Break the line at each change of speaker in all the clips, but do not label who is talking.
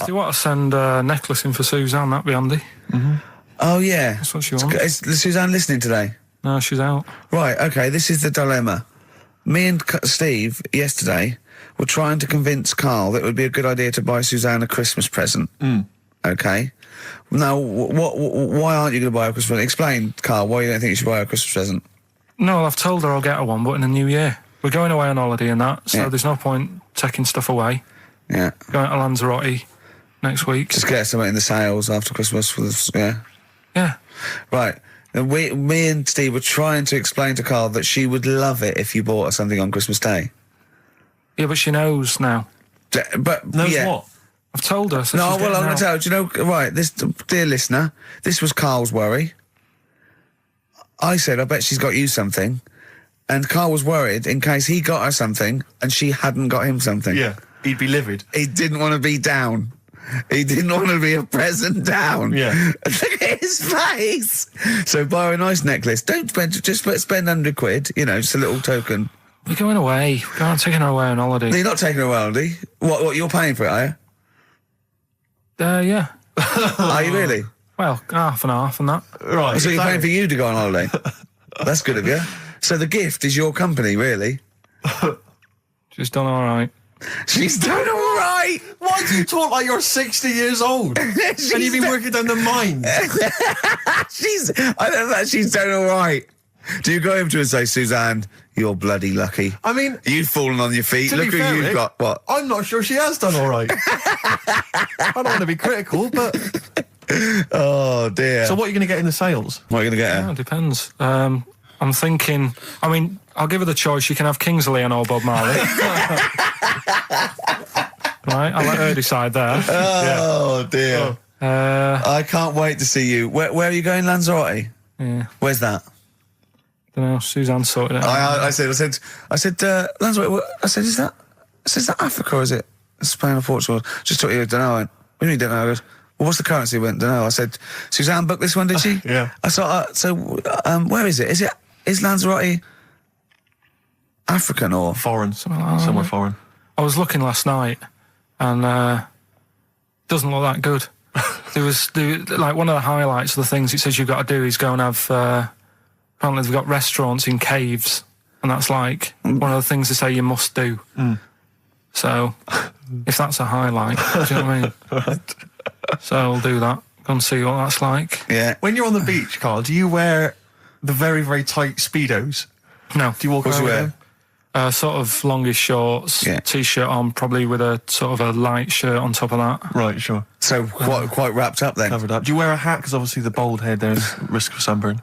If you want to send a necklace in for Suzanne, that'd be handy.
Oh, yeah.
That's what she wants.
Is Suzanne listening today?
No, she's out.
Right, okay, this is the dilemma. Me and Steve, yesterday, were trying to convince Karl that it would be a good idea to buy Suzanne a Christmas present. Okay? Now, why aren't you going to buy her a Christmas present? Explain, Karl, why you don't think you should buy her a Christmas present.
No, I've told her I'll get her one, but in the new year. We're going away on holiday and that, so there's no point taking stuff away.
Yeah.
Going to Lanzarote next week.
Just get something in the sales after Christmas for this,
Yeah.
Right. And me and Steve were trying to explain to Karl that she would love it if you bought her something on Christmas Day.
Yeah, but she knows now.
But
knows what?
I've told her. So
no, well, I'm going to tell you. Do you know, right, this, dear listener, this was Karl's worry. I said, I bet she's got you something. And Karl was worried in case he got her something and she hadn't got him something.
Yeah, he'd be livid.
He didn't want to be down. He didn't want to be a present down.
Yeah.
Look at his face. So buy her a nice necklace. Don't spend, just spend £100, you know, just a little token.
We're going away. We're taking her away on holiday.
No, you're not taking her away, are you? What, you're paying for it, are you?
Yeah.
Are you really?
Well, half and half and that.
Right.
So you're paying for you to go on holiday? That's good of you. So the gift is your company, really?
She's done all right.
She's done all right.
Why do you talk like you're 60 years old? And you've been working down the mines?
I don't know, she's done all right. Do you go over to her and say, Suzanne, you're bloody lucky?
I mean,
you've fallen on your feet. Look who you've got. What?
I'm not sure she has done all right. I don't want to be critical, but...
Oh, dear.
So what are you going to get in the sales?
What are you going to get her?
Yeah, it depends. I'm thinking... I mean, I'll give her the choice. She can have Kingsley and or Bob Marley. Right, I'll let her decide there.
Oh, dear.
I
can't wait to see you. Where are you going, Lanzarote?
Yeah.
Where's that?
Don't know. Suzanne sorted it out.
I said, Lanzarote. I said, is that Africa or is it Spain or Portugal? Just thought you don't know. I went, what do you mean, don't know? I goes, well, what's the currency? I went, don't know. I said, Suzanne booked this one, did she?
Yeah.
I thought, where is it? Is Lanzarote African or
foreign? Somewhere foreign.
I was looking last night, and doesn't look that good. There was like one of the highlights of the things it says you've got to do is go and have. Apparently they've got restaurants in caves, and that's like one of the things they say you must do. So, if that's a highlight, do you know what I mean?
Right.
So I'll do that. Go and see what that's like.
Yeah.
When you're on the beach, Karl, do you wear the very, very tight Speedos?
No.
Do you walk around with them?
Sort of longish shorts, T-shirt on, probably with a sort of a light shirt on top of that.
Right, sure.
So quite wrapped up then.
Covered up. Do you wear a hat? Because obviously the bald head, there's risk of sunburn.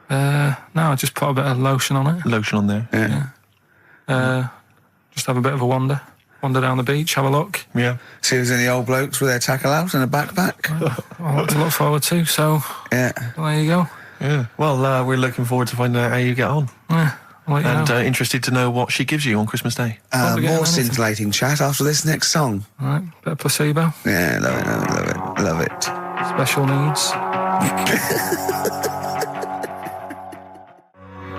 No, I just put a bit of lotion on it.
Lotion on there.
Yeah.
Just have a bit of a wander down the beach, have a look.
Yeah.
See if there's any old blokes with their tackle out and a backpack.
A lot to look forward to, so
yeah.
Well, there you go.
Yeah. Well, we're looking forward to finding out how you get on.
Yeah.
And interested to know what she gives you on Christmas Day.
More scintillating chat after this next song.
All right, bit of placebo.
Yeah, love it.
Special needs.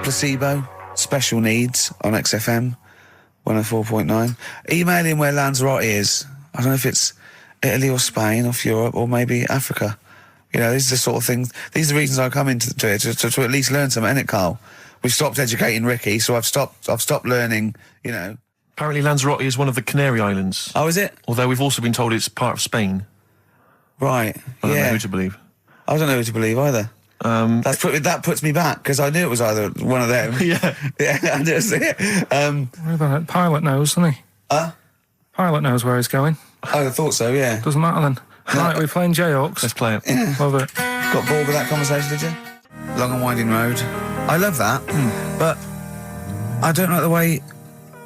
Placebo, special needs on XFM 104.9. Email in where Lanzarote is. I don't know if it's Italy or Spain or Europe or maybe Africa. You know, these are the sort of things, these are the reasons I come into it, to at least learn something, innit, Karl? We've stopped educating Ricky, so I've stopped learning, you know.
Apparently Lanzarote is one of the Canary Islands.
Oh, is it?
Although we've also been told it's part of Spain.
Right,
I don't know who to believe.
I don't know who to believe either. That puts me back, because I knew it was either one of them.
Yeah.
I just,
Pilot knows, doesn't he? Pilot knows where he's going.
Oh, I thought so, yeah.
Doesn't matter then. Right, we're playing J-Hawks.
Let's play it.
Yeah.
Love it.
Got bored with that conversation, did you? Long and Winding Road. I love that, but I don't like the way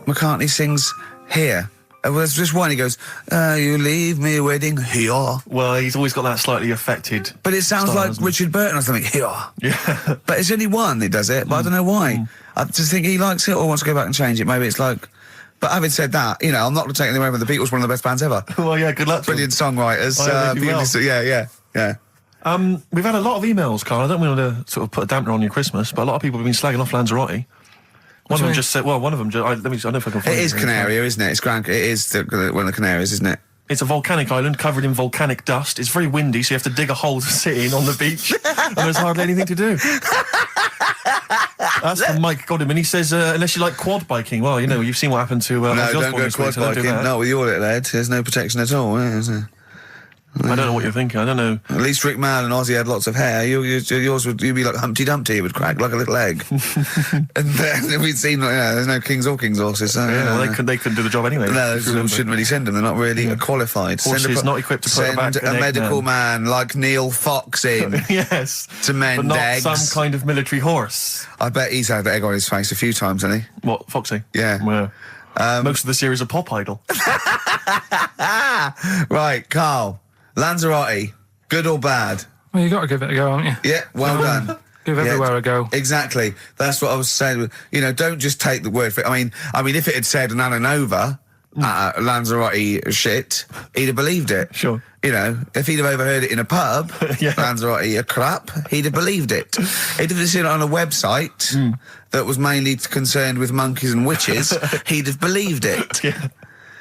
McCartney sings here. There's just one, he goes, you leave me waiting here.
Well, he's always got that slightly affected
But it sounds
style,
like Richard Burton or something, here.
Yeah.
But it's only one that does it, but I don't know why. I just think he likes it or wants to go back and change it. Maybe it's like... But having said that, you know, I'm not taking away from the Beatles, one of the best bands ever.
Well, yeah, good luck to
Brilliant songwriters. Yeah.
We've had a lot of emails, Karl. I don't want to sort of put a dampener on your Christmas, but a lot of people have been slagging off Lanzarote. One of them just said, well, one of them, I don't know if I can find it.
It is Canaria, isn't it? It's Gran. It is one of the Canaries, isn't it?
It's a volcanic island covered in volcanic dust. It's very windy, so you have to dig a hole to sit in on the beach, and there's hardly anything to do. That's from Mike Godham, he says, unless you like quad biking. Well, you know, you've seen what happened to
No,
Ozzy
don't
Osbourne
go
this
quad
week, so don't do
biking.
that.
Not with your little head. There's no protection at all, is there?
I don't know what you're thinking. I don't know.
At least Rick Mann and Ozzy had lots of hair. Yours would you'd be like Humpty Dumpty. It would crack like a little egg. And then we'd seen, there's no kings or kings horses. So,
Yeah, well, they couldn't do the job anyway.
No,
if you remember.
shouldn't really send them. They're not really qualified.
Horses not equipped to put back
Send
an
a
egg
medical
man.
man like Neil Fox in
Yes.
to mend
But not
eggs.
some kind of military horse.
I bet he's had egg on his face a few times, hasn't he?
What, Foxy?
Yeah.
Most of the series are Pop Idol.
Right, Carl. Lanzarote, good or bad?
Well, you got to give it a go, haven't you?
Yeah, well done.
Give everywhere a go.
Exactly. That's what I was saying. You know, don't just take the word for it. I mean, if it had said an Ananova, Lanzarote shit, he'd have believed it.
Sure.
You know, if he'd have overheard it in a pub,
Yeah.
Lanzarote a crap, he'd have believed it. He'd have seen it on a website that was mainly concerned with monkeys and witches, he'd have believed it.
Yeah.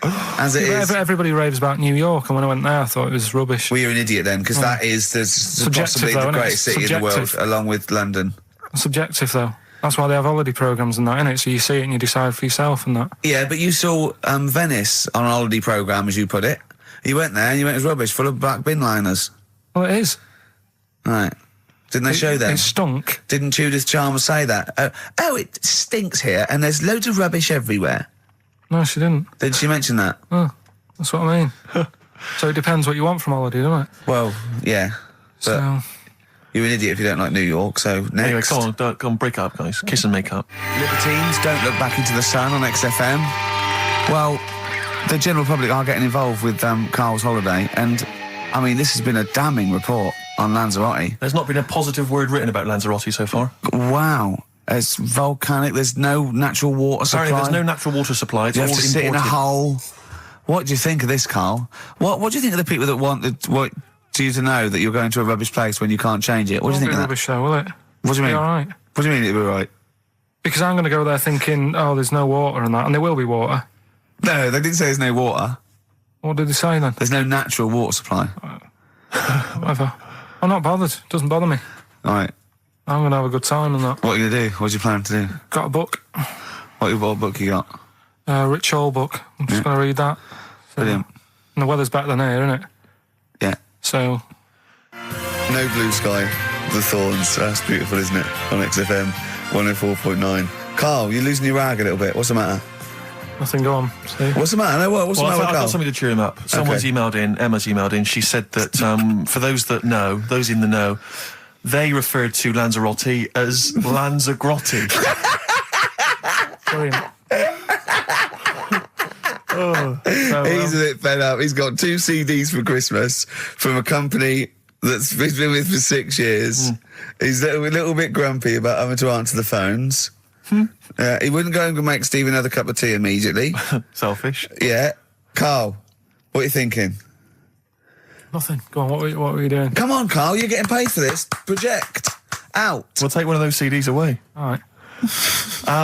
As it is.
Everybody raves about New York, and when I went there, I thought it was rubbish.
Well, you're an idiot then, because that is possibly
though,
the
isn't it?
greatest city in the world,
Subjective.
along with London.
Subjective, though. That's why they have holiday programmes and that, innit? So you see it and you decide for yourself and that.
Yeah, but you saw Venice on a holiday programme, as you put it. You went there and you went, it was rubbish, full of black bin liners.
Well, it is.
Right. Didn't they show them?
It stunk.
Didn't Judith Chalmers say that? Oh, it stinks here and there's loads of rubbish everywhere.
No, she didn't.
Did she mention that?
Oh, that's what I mean. So it depends what you want from holiday, doesn't it?
Well, yeah. But
So,
you're an idiot if you don't like New York, so next.
Anyway, come on, break up, guys. Kiss and make up.
Libertines, don't look back into the sun on XFM. Well, the general public are getting involved with Carl's holiday, and, I mean, this has been a damning report on Lanzarote.
There's not been a positive word written about Lanzarote so far.
Wow. It's volcanic, there's no natural water supply.
Apparently there's no natural water supply. It's
You
all
have to sit in a
imported.
hole. What do you think of this, Carl? What do you think of the people that want you to know that you're going to a rubbish place when you can't change it? What do you think of that?
rubbish though, will it?
What do you mean?
Be all right.
What do you mean it'll be right?
Because I'm going to go there thinking, oh, there's no water and that, and there will be water.
No, they didn't say there's no water.
What did they say then?
There's no natural water supply.
Whatever. I'm not bothered. Doesn't bother me.
All right.
I'm going to have a good time and that.
What are you going to do? What do you plan to do?
Got a book.
What book you got?
Rich Hall book. I'm just going to read that.
Brilliant.
And the weather's better than here, isn't it?
Yeah.
So,
No Blue Sky, The Thorns. That's beautiful, isn't it? On XFM 104.9. Carl, you're losing your rag a little bit. What's the matter?
nothing, go on. See?
What's the matter? No, what's the
Well,
matter,
I've
Carl?
got something to cheer him up. Someone's emailed in, Emma's emailed in, she said that for those that know, those in the know, they referred to Lanzarote as Lanzagrotte.
Brilliant.
He's a bit fed up. He's got 2 CDs for Christmas from a company that's he's been with for 6 years. He's a little bit grumpy about having to answer the phones. He wouldn't go and make Steve another cup of tea immediately.
Selfish.
Yeah. Carl, what are you thinking?
Nothing. Go on, what were you doing?
Come on, Carl, you're getting paid for this. Project. Out.
We'll take one of those CDs away.
All right.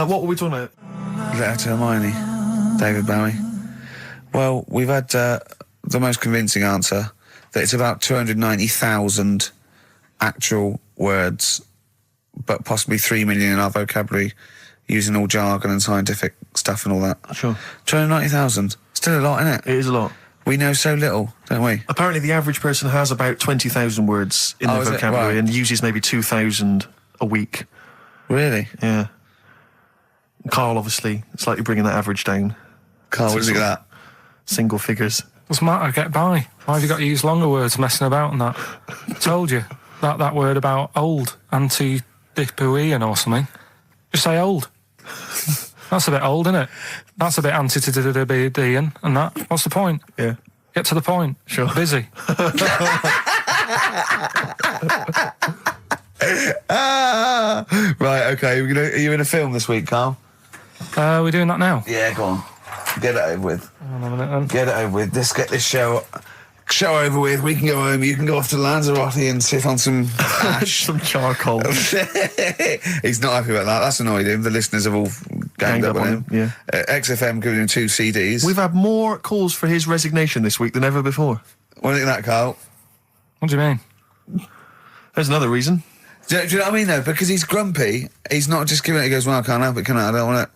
What were we talking about?
Letter to Hermione. David Bowie. Well, we've had the most convincing answer that it's about 290,000 actual words, but possibly 3 million in our vocabulary, using all jargon and scientific stuff and all that.
Sure.
290,000. Still a lot, isn't it?
It is a lot.
We know so little, don't we?
Apparently the average person has about 20,000 words in their
is it?
vocabulary
Right.
and uses maybe 2,000 a week.
Really?
Yeah. Carl, obviously, slightly bringing that average down.
Carl, what do you think of that?
Single figures.
Doesn't matter, get by. Why have you got to use longer words messing about and that? I told you. That word about old, anti-dipuian or something. Just say old. That's a bit old, isn't it? That's a bit anti-dipuian and that. What's the point?
Yeah.
Get to the point.
Sure.
Busy.
Right, okay. Are you in a film this week, Carl?
We're doing that now.
Yeah, go on. Get it over with.
Hang on a minute then.
Get it over with. Let's get this show over with. We can go home. You can go off to Lanzarote and sit on some ash.
Some charcoal.
He's not happy about that. That's annoyed him. The listeners have all ganged up on him.
Yeah.
XFM giving him 2 CDs.
We've had more calls for his resignation this week than ever before.
What do you think of that, Carl?
What do you mean?
There's another reason.
Do you know what I mean, though? Because he's grumpy, he's not just giving it, he goes, well, I can't help it, can I? I don't want it.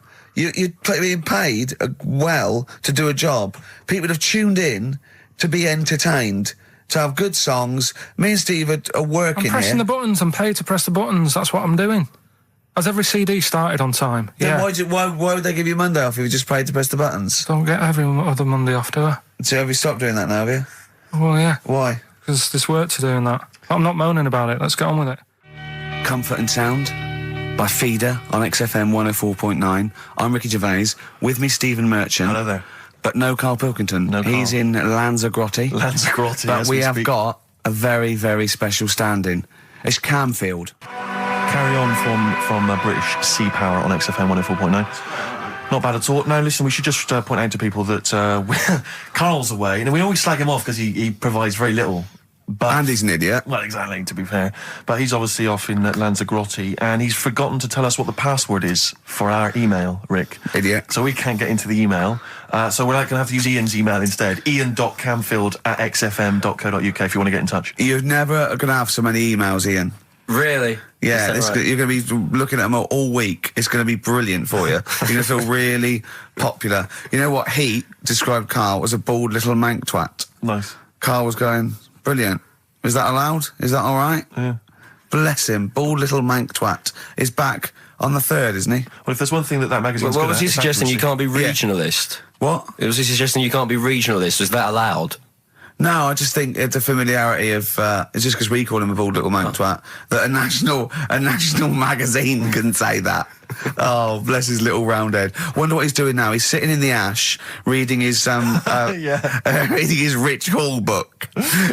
You're being paid well to do a job. People have tuned in to be entertained, to have good songs. Me and Steve are working
I'm pressing
here.
the buttons. I'm paid to press the buttons. That's what I'm doing. Has every CD started on time?
Then
Yeah.
why would they give you Monday off if you just paid to press the buttons?
Don't get every other Monday off, do I?
So have you stopped doing that now, have you?
Well, yeah.
Why?
Because there's work to do in that. But I'm not moaning about it. Let's get on with it.
Comfort and Sound by Feeder on XFM 104.9. I'm Ricky Gervais. With me, Stephen Merchant.
Hello there.
But no Karl Pilkington.
No Karl.
He's in Lanzarote.
Lanzarote,
But
as
we
we
have
speak.
got a very, very special stand-in. It's Camfield.
Carry on from British Sea Power on XFM 104.9. Not bad at all. Now, listen, we should just point out to people that Carl's away, and we always slag him off because he provides very little. But,
And he's an idiot.
well, exactly, to be fair. But he's obviously off in Lanzarote, and he's forgotten to tell us what the password is for our email, Rick.
Idiot.
So we can't get into the email. So we're going to have to use Ian's email instead. ian.camfield@xfm.co.uk if you want to get in touch.
You're never going to have so many emails, Ian.
Really?
Yeah,
Is that right?
you're going to be looking at them all week. It's going to be brilliant for you. You're going to feel really popular. You know what? He described Carl as a bald little mank twat.
Nice.
Carl was going, brilliant. Is that allowed? Is that all right?
Yeah.
Bless him. Bald little mank twat is back on the 3rd, isn't he?
Well, if there's one thing that magazine's
Well,
good
was he
at, it's
suggesting you
accuracy.
can't be regionalist?
What?
Was he suggesting you can't be regionalist? Was that allowed?
No, I just think it's a familiarity of, it's just because we call him a bald little mank twat, that a national magazine can say that. Oh, bless his little round head. Wonder what he's doing now. He's sitting in the ash, reading his, reading his Rich Hall book.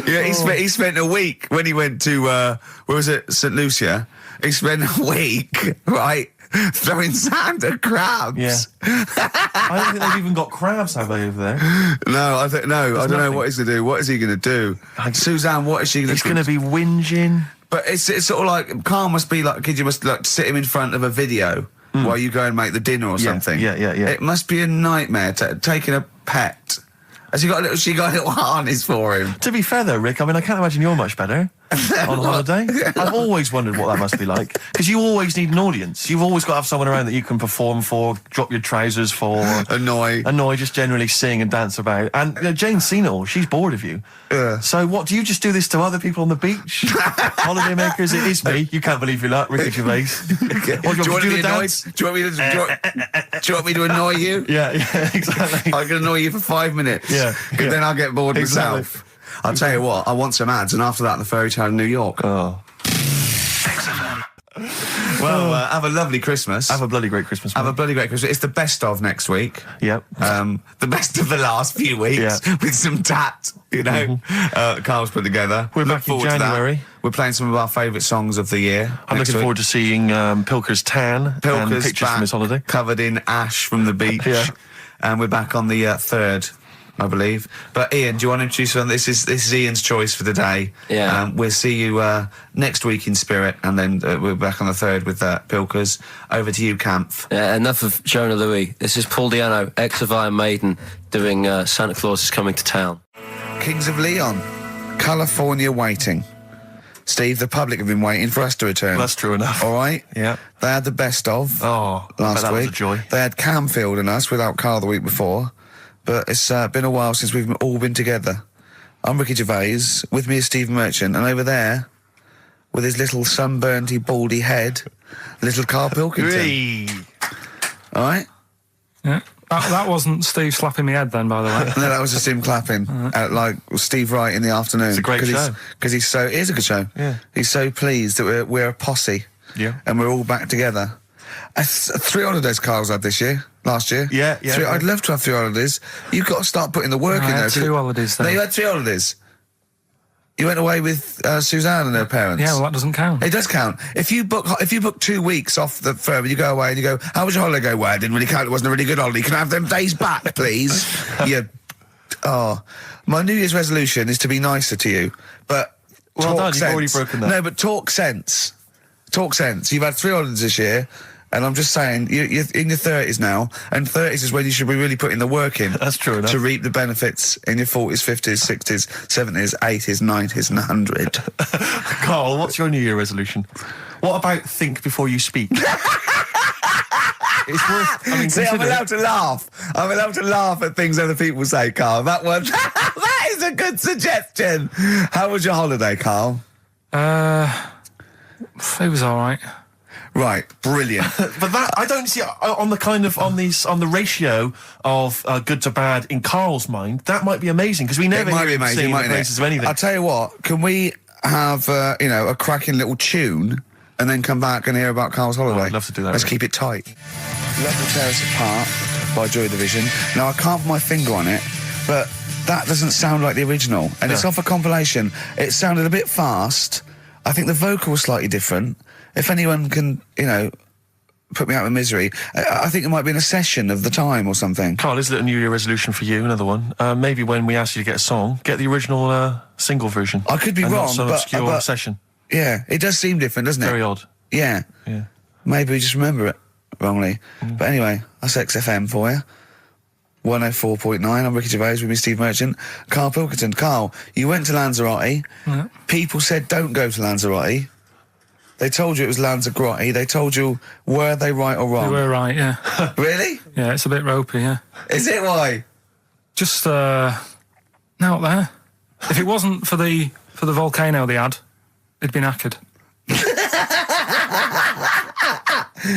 Yeah, he spent a week when he went to, where was it, St. Lucia? He spent a week, right, throwing sand at crabs.
Yeah. I don't think they've even got crabs, have they, over there?
No, I don't know
nothing.
what he's going to do. What is he going to do? Suzanne, what is she going to
He's
do?
going to be whinging.
But it's sort of like, Carl must be like, kid, you must like sit him in front of a video while you go and make the dinner or something.
Yeah.
It must be a nightmare taking a pet. Has she got a little harness for him?
To be fair, though, Rick, I mean, I can't imagine you're much better on holiday. I've always wondered what that must be like. Because you always need an audience. You've always got to have someone around that you can perform for, drop your trousers for.
Annoy,
just generally sing and dance about. And Jane's seen it all. She's bored of you. So what, do you just do this to other people on the beach? Holiday makers, it is me. You can't believe your luck, Ricky Gervais. What,
do you want to be
the
annoyed?
dance?
Do you want me to? Do you want me to annoy you?
Yeah, exactly.
I can annoy you for 5 minutes.
Yeah.
Then I'll get bored
Exactly.
myself. I'll tell you what. I want some ads, and after that, the fairy tale in New York.
Oh.
Well, have a lovely Christmas.
Have a bloody great Christmas,
Have a
mate.
bloody great Christmas. It's the best of next week.
Yep.
The best of the last few weeks with some tat, you know. Carl's put together.
We're
Look
back in
forward to that.
January.
We're playing some of our favourite songs of the year.
I'm looking forward to seeing Pilker's tan and
Pilker's
pictures
back,
from his holiday.
covered in ash from the beach.
Yeah.
And we're back on the 3rd, I believe. But Ian, do you want to introduce one? This is Ian's choice for the day.
Yeah.
We'll see you next week in spirit, and then we're back on the 3rd with Pilkers. Over to you, Kampf.
Enough of Jonah Louis. This is Paul Di'Anno, ex of Iron Maiden, doing Santa Claus is Coming to Town.
Kings of Leon, California Waiting. Steve, the public have been waiting for us to return.
That's true enough.
All right?
Yeah.
They had the best of
Oh, I bet
last
that
week.
was a joy.
They had Camfield and us without Carl the week before. But it's been a while since we've all been together. I'm Ricky Gervais. With me is Steve Merchant. And over there, with his little sunburnedy, baldy head, little Karl Pilkington.
Hey.
All right?
Yeah. That wasn't Steve slapping me head then, by the way.
No, that was just him clapping at like Steve Wright in the afternoon.
It's a great show.
Because it is a good show.
Yeah.
He's so pleased that we're a posse.
Yeah.
And we're all back together. 3 holidays Carl's had last year.
Yeah.
I'd love to have 3 holidays. You've got to start putting the work
I
in
had
there.
2 holidays then.
No, you had 3 holidays. You went away with Suzanne and her parents.
Yeah, well, that doesn't count.
It does count. If you book 2 weeks off the firm, you go away and you go, how was your holiday? Go, well, it didn't really count. It wasn't a really good holiday. Can I have them days back, please? My New Year's resolution is to be nicer to you, but
Well
talk
done, you've
sense.
already broken that.
No, but talk sense. Talk sense. You've had 3 holidays this year. And I'm just saying, you're in your 30s now, and 30s is when you should be really putting the work in.
That's true enough.
To reap the benefits in your 40s, 50s, 60s, 70s, 80s, 90s, and 100.
Carl, what's your New Year resolution? What about think before you speak? It's worth. I mean,
See, I'm
consider it.
allowed to laugh. I'm allowed to laugh at things other people say, Carl. That one, that is a good suggestion. How was your holiday, Carl?
It was all right.
Right, brilliant.
But that I don't see on the ratio of good to bad in Carl's mind. That might be amazing because we never
It might
hear
be
him
amazing,
singing the
mightn't
praises
it?
of anything.
I'll tell you what, can we have, a cracking little tune and then come back and hear about Carl's holiday?
I'd love to do that,
Let's
right.
keep it tight. Love to Tear Us Apart by Joy Division. Now, I can't put my finger on it, but that doesn't sound like the original. And it's
No.
off a compilation. It sounded a bit fast. I think the vocal was slightly different. If anyone can, put me out of misery, I think it might be in a session of the time or something.
Carl, is it a New Year resolution for you? Another one. Maybe when we ask you to get a song, get the original single version.
I could be
and
wrong,
not some
but-
obscure
but-
session.
Yeah, it does seem different, doesn't it?
Very odd.
Yeah.
Yeah.
Maybe we just remember it wrongly. But anyway, that's XFM for you. 104.9, I'm Ricky Gervais with me, Steve Merchant. Karl Pilkington. Carl, you went to Lanzarote.
Yeah.
People said don't go to Lanzarote. They told you it was Lanzarote. They told you, were they right or
You
wrong?
were right, yeah.
Really?
Yeah, it's a bit ropey, yeah.
Is it why?
Just, out there. If it wasn't for the volcano they had, it'd been knackered.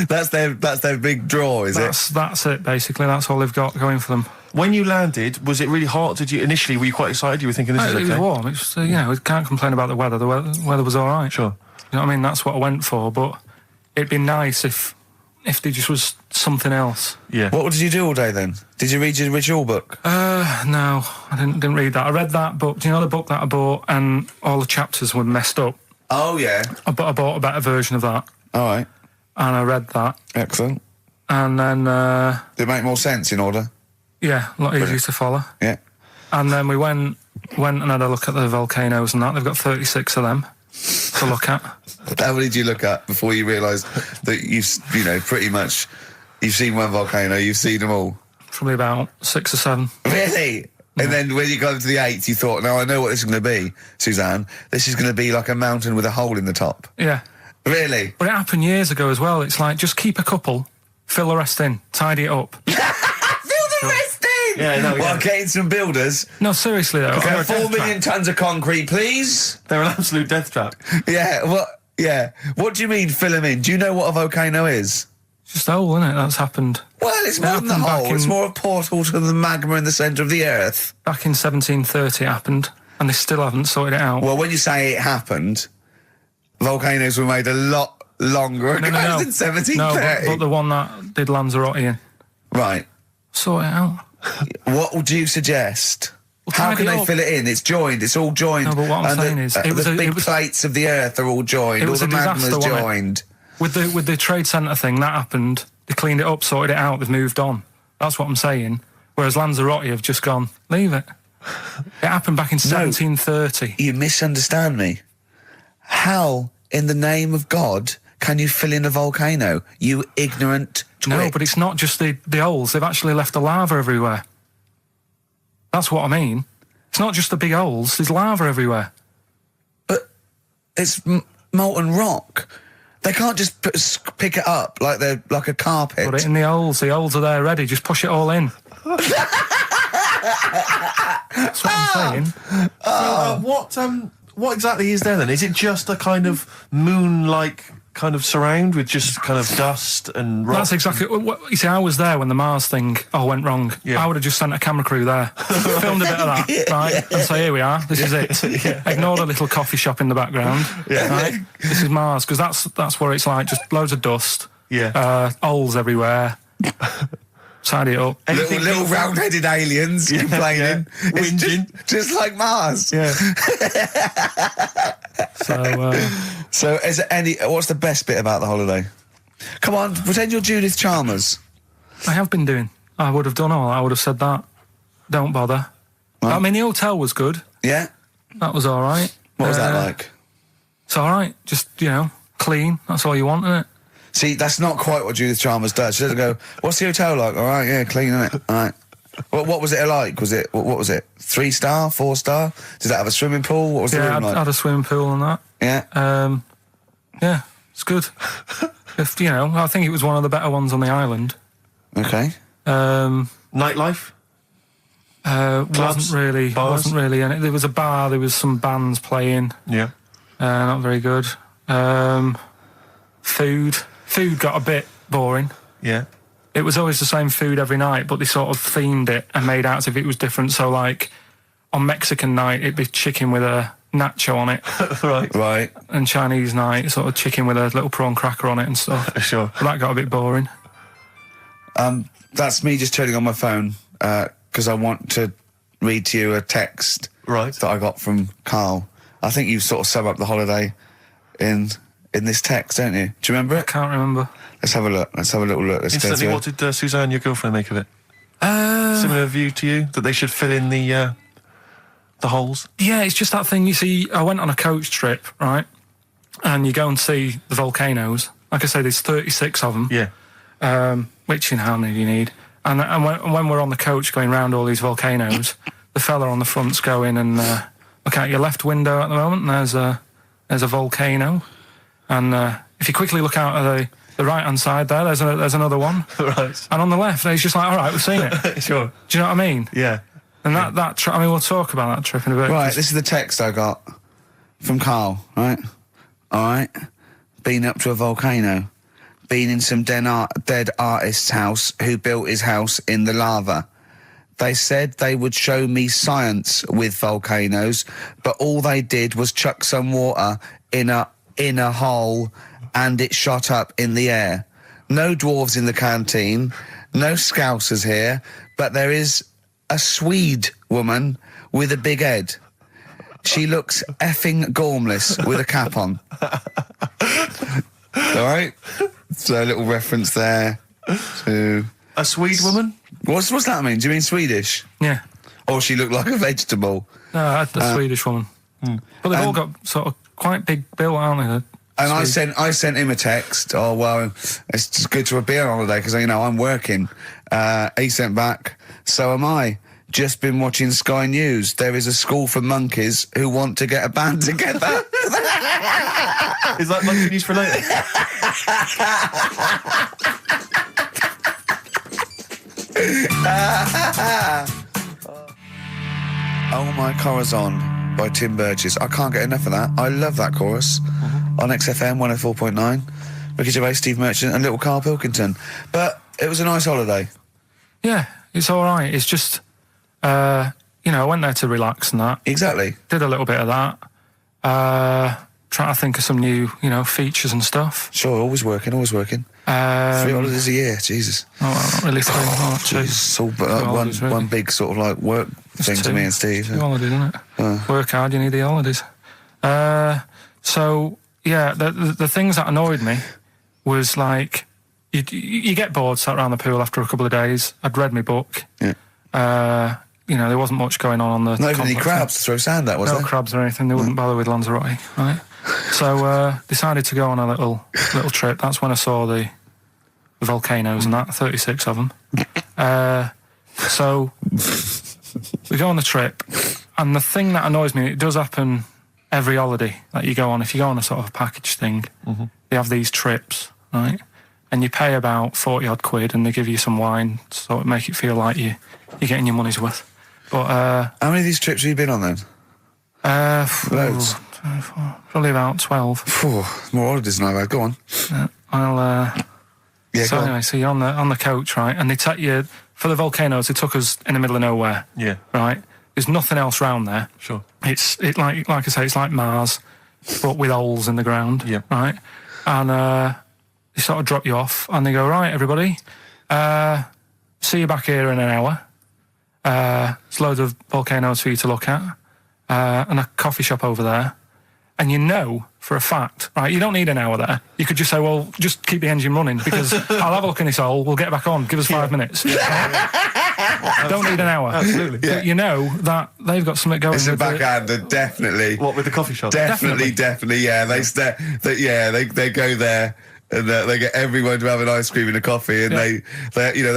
That's their big draw, is it?
That's it, basically. That's all they've got going for them.
When you landed, was it really hot? Were you quite excited? You were thinking this is
It
okay?
was warm. It's we can't complain about the weather. The weather was all right.
Sure.
You know what I mean? That's what I went for. But it'd be nice if there just was something else.
Yeah.
What did you do all day then? Did you read your ritual book?
No, I didn't read that. I read that book. Do you know the book that I bought? And all the chapters were messed up.
Oh, yeah.
I bought a better version of that,
All right.
and I read that,
Excellent.
and then
Did it make more sense in order?
yeah, a lot easier to follow.
Yeah.
And then we went and had a look at the volcanoes and that. They've got 36 of them to look at.
How many did you look at before you realised that pretty much, you've seen one volcano, you've seen them all?
Probably about 6 or 7.
Really? And then when you got to the 8th, you thought, now I know what this is going to be, Suzanne. This is going to be like a mountain with a hole in the top.
Yeah.
Really?
But it happened years ago as well. It's like, just keep a couple, fill the rest in, tidy it up.
Fill the rest in!
Yeah, no,
Well,
yeah.
getting some builders.
No, seriously though.
Okay,
They're a
4
death
million tons of concrete, please.
They're an absolute death trap.
Yeah, what? Yeah. What do you mean, fill them in? Do you know what a volcano is?
It's just a hole, isn't it? That's happened.
Well, it's more than the
happened back
hole. It's
in-
more a portal to the magma in the centre of the earth.
Back in 1730 it happened, and they still haven't sorted it out.
Well, when you say it happened, volcanoes were made a lot longer ago than 1730.
No, but the one that did Lanzarote in,
Right.
sort it out.
What would you suggest?
Well,
How
tidy
can
it
they
up.
fill it in? It's joined. It's all joined.
No, but what I'm
And
saying is, it was
the
a-
big
it was-
plates of the earth are all joined.
It
All
was
the
a disaster,
magma's
wasn't it?
joined.
With the trade centre thing, that happened. They cleaned it up, sorted it out, they've moved on. That's what I'm saying. Whereas Lanzarote have just gone, leave it. It happened back in 1730.
You misunderstand me. How, in the name of God, can you fill in a volcano? You ignorant twit.
No, but it's not just the holes. They've actually left the lava everywhere. That's what I mean. It's not just the big holes. There's lava everywhere.
But it's molten rock. They can't just pick it up like they're like a carpet.
Put it in the holes. The holes are there ready. Just push it all in. That's what I'm saying.
What exactly is there then? Is it just a kind of moon-like kind of surround with just kind of dust and rock?
That's exactly what you see. I was there when the Mars thing all went wrong.
Yeah.
I would have just sent a camera crew there, filmed a bit of that, right, and say, here we are. This is it. Ignore the little coffee shop in the background. Right? This is Mars, because that's where it's like just loads of dust.
Yeah.
Holes everywhere. Tidy it up.
Little round-headed aliens complaining.
yeah.
It's
Whinging.
just like Mars.
Yeah.
So, is there what's the best bit about the holiday? Come on, pretend you're Judith Chalmers.
I have been doing. I would have done all. I would have said that. Don't bother.
Right.
I mean, the hotel was good.
Yeah?
That was all right.
What was that like?
It's all right. Just, clean. That's all you want, isn't it?
See, that's not quite what Judith Chalmers does. She doesn't go, what's the hotel like? All right, yeah, clean, isn't it? All right. What was it like? What was it? 3-star, 4-star? Did that have a swimming pool? What was the room like?
I had a swimming pool and that.
Yeah.
Yeah, it's good. If, I think it was one of the better ones on the island.
Okay.
Nightlife?
Wasn't really. And there was a bar. There was some bands playing.
Yeah.
Not very good. Food got a bit boring.
Yeah.
It was always the same food every night, but they sort of themed it and made out as if it was different. So, like, on Mexican night, it'd be chicken with a nacho on it.
Right.
And Chinese night, sort of chicken with a little prawn cracker on it and stuff.
Sure.
But that got a bit boring.
That's me just turning on my phone because I want to read to you a text that I got from Karl. I think you sort of sum up the holiday in this text, don't you? Do you remember
I
it?
can't remember.
Let's have a look. Let's have a little look. Let's
Instantly, what did Suzanne, your girlfriend, make of it? Similar view to you? That they should fill in the holes?
Yeah, it's just that thing. You see, I went on a coach trip, right? And you go and see the volcanoes. Like I say, there's 36 of them.
Yeah.
Which, how many do you need? And when we're on the coach going round all these volcanoes, the fella on the front's going and look out your left window at the moment, and there's a volcano. And if you quickly look out at the right-hand side there's another one.
Right.
And on the left, he's just like, all right, we've seen it.
Sure.
Do you know what I mean?
Yeah.
And that trip, we'll talk about that trip in a bit.
Right, this is the text I got from Karl, right? All right. Been up to a volcano. Been in some dead artist's house who built his house in the lava. They said they would show me science with volcanoes, but all they did was chuck some water in a hole and it shot up in the air. No dwarves in the canteen, no scousers here, but there is a Swede woman with a big head. She looks effing gormless with a cap on. All right? So a little reference there to...
A Swede woman?
What's that mean? Do you mean Swedish?
Yeah.
Or she looked like a vegetable?
No, I had the Swedish woman. But they've all got sort of quite big bill, aren't they?
And I sent him a text. Oh, well, it's just good to be on holiday because, I'm working. He sent back, so am I. Just been watching Sky News. There is a school for monkeys who want to get a band together.
Is that monkey news for later?
Oh My Corazon by Tim Burgess. I can't get enough of that. I love that chorus. On XFM 104.9. Ricky Gervais, Steve Merchant and little Karl Pilkington. But it was a nice holiday.
Yeah, it's all right. It's just, I went there to relax and that.
Exactly.
Did a little bit of that. Trying to think of some new, features and stuff.
Sure, always working. 3 holidays a year, Jesus.
Oh, well, not really 3, not 2.
It's all one big sort of like work thing to me and Steve.
2 holidays, isn't it? Work hard, you need the holidays. So, yeah, the things that annoyed me was like, you get bored sat around the pool after a couple of days. I'd read my book.
Yeah.
There wasn't much going on the...
Not even any crabs to throw sand at, was there?
No crabs or anything. They wouldn't bother with Lanzarote, right? So decided to go on a little trip. That's when I saw the volcanoes and that, 36 of them. So we go on the trip, and the thing that annoys me, it does happen every holiday that you go on. If you go on a sort of package thing, they have these trips, right? And you pay about 40 odd quid, and they give you some wine, so it make it feel like you're getting your money's worth. But
how many of these trips have you been on then? Loads.
Probably about 12.
More holidays than I've had. Go on.
Yeah, so anyway, so you're on the coach, right? And they take you for the volcanoes. They took us in the middle of nowhere.
Yeah.
Right. There's nothing else round there.
Sure.
It's like I say, it's like Mars, but with holes in the ground.
Yeah.
Right. And they sort of drop you off, and they go, right, everybody, see you back here in an hour. There's loads of volcanoes for you to look at, and a coffee shop over there. And for a fact, right, you don't need an hour there. You could just say, well, just keep the engine running because I'll have a look in this hole, we'll get back on, give us 5 minutes. Don't need an hour.
Absolutely.
But you know that they've got something going.
It's a backhander, definitely.
What, with the coffee shop?
Definitely, yeah. They go there And they get everyone to have an ice cream and a coffee, and they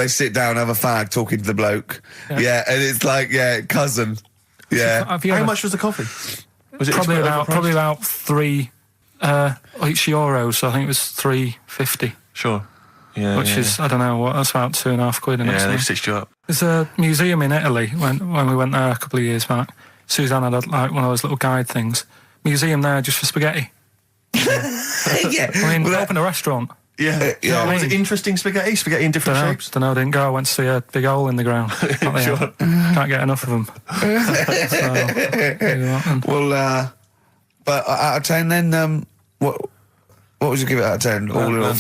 sit down, have a fag, talking to the bloke. Yeah, and it's like, cousin. Yeah.
How much was the coffee? Was it
probably about €3 each euro, so I think it was $3.50.
Sure. Yeah.
Which is, I don't know, that's about £2.50.
Yeah, they've stitched you up.
There's a museum in Italy when we went there a couple of years back. Suzanne had like one of those little guide things. Museum there just for spaghetti.
Yeah.
I mean, open a restaurant.
Yeah. Was it interesting spaghetti? Spaghetti in different shapes?
Don't know, didn't go. I went to see a big hole in the ground.
Sure.
Can't get enough of them.
Well, but out of 10 then, what would you give it out of 10? All in all,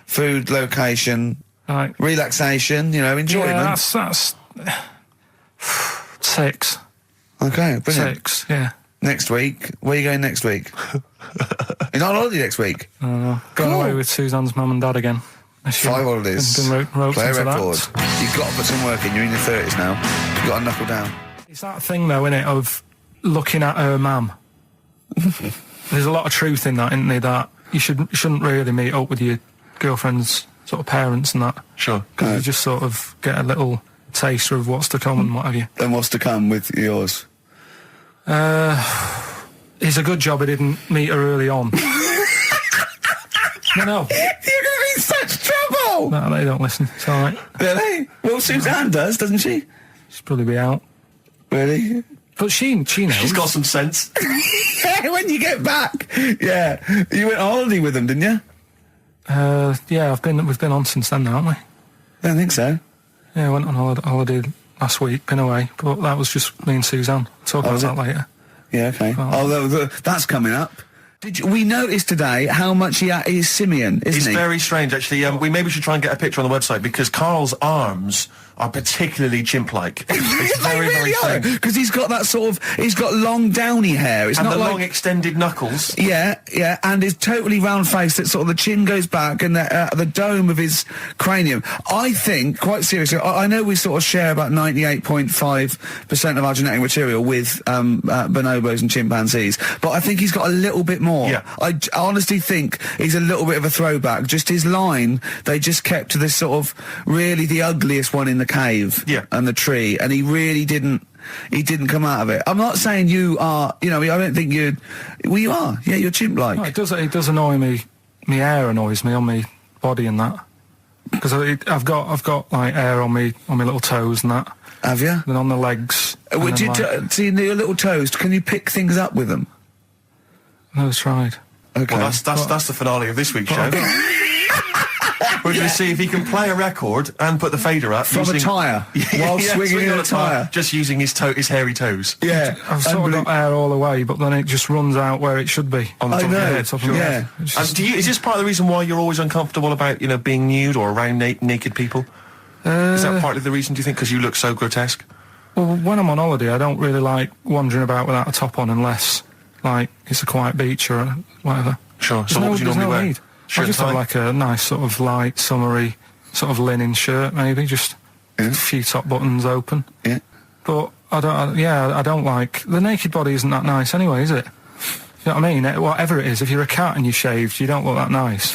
food, location,
Right.
relaxation, enjoyment.
Yeah, that's 6.
Okay, brilliant.
6, yeah.
Next week, where are you going next week? You're not on holiday next week?
Going
Cool.
away with Suzanne's mum and dad again.
5 holidays.
Been roped
Play a
into
record.
that.
You've got to put some work in. You're in your 30s now. You've got to knuckle down.
It's that thing, though, innit, of looking at her mum. There's a lot of truth in that, isn't there, that you shouldn't really meet up with your girlfriend's sort of parents and that.
Sure.
Because you just sort of get a little taster of what's to come and what have you.
And what's to come with yours?
It's a good job I didn't meet her early on. No.
You're going to be in such trouble!
No, they don't listen. It's all right.
Really? Well, Suzanne does, doesn't she?
She'll probably be out.
Really?
But she knows.
She's got some sense.
Yeah, when you get back. Yeah. You went on holiday with them, didn't you?
Yeah, we've been on since then, now, haven't we?
I don't think so.
Yeah, I went on holiday last week, been away, but that was just me and Suzanne. Talk about that later.
Yeah, okay.
Oh.
That's coming up. We noticed today how much he is simian, isn't
It's
he?
very strange, actually. We maybe should try and get a picture on the website, because Karl's arms are particularly chimp-like. It's very, very strange.
Because he's got that he's got long downy hair. It's
And
not
the
like,
long extended knuckles.
Yeah, and his totally round face that sort of the chin goes back and the dome of his cranium. I think, quite seriously, I know we sort of share about 98.5% of our genetic material with bonobos and chimpanzees, but I think he's got a little bit more.
Yeah.
I honestly think he's a little bit of a throwback. Just his line, they just kept to this sort of really the ugliest one in the cave and the tree, and he really didn't come out of it. I'm not saying you are, I don't think you are. Yeah, you're chimp-like.
No, it does annoy me. My hair annoys me on my body and that. Because I've got like hair on my little toes and that.
Have you?
And on the legs.
Would you see your little toes? Can you pick things up with them?
No, it's tried.
Okay.
Well, that's the finale of this week's show. We're going to see if he can play a record and put the fader up
From a tyre, while swinging in a tyre.
Just using his hairy toes.
Yeah.
I've sort of got hair all the way, but then it just runs out where it should be.
On the top of your head.
Top of your head.
And is this part of the reason why you're always uncomfortable about, being nude or around naked people? Is that partly the reason, do you think, because you look so grotesque?
Well, when I'm on holiday, I don't really like wandering about without a top on unless, like, it's a quiet beach or whatever.
Sure. So what would you normally wear?
Need. I just have like a nice sort of light, summery, sort of linen shirt, maybe, just a few top buttons open.
Yeah.
But I don't like... The naked body isn't that nice anyway, is it? You know what I mean? Whatever it is, if you're a cat and you're shaved, you don't look that nice.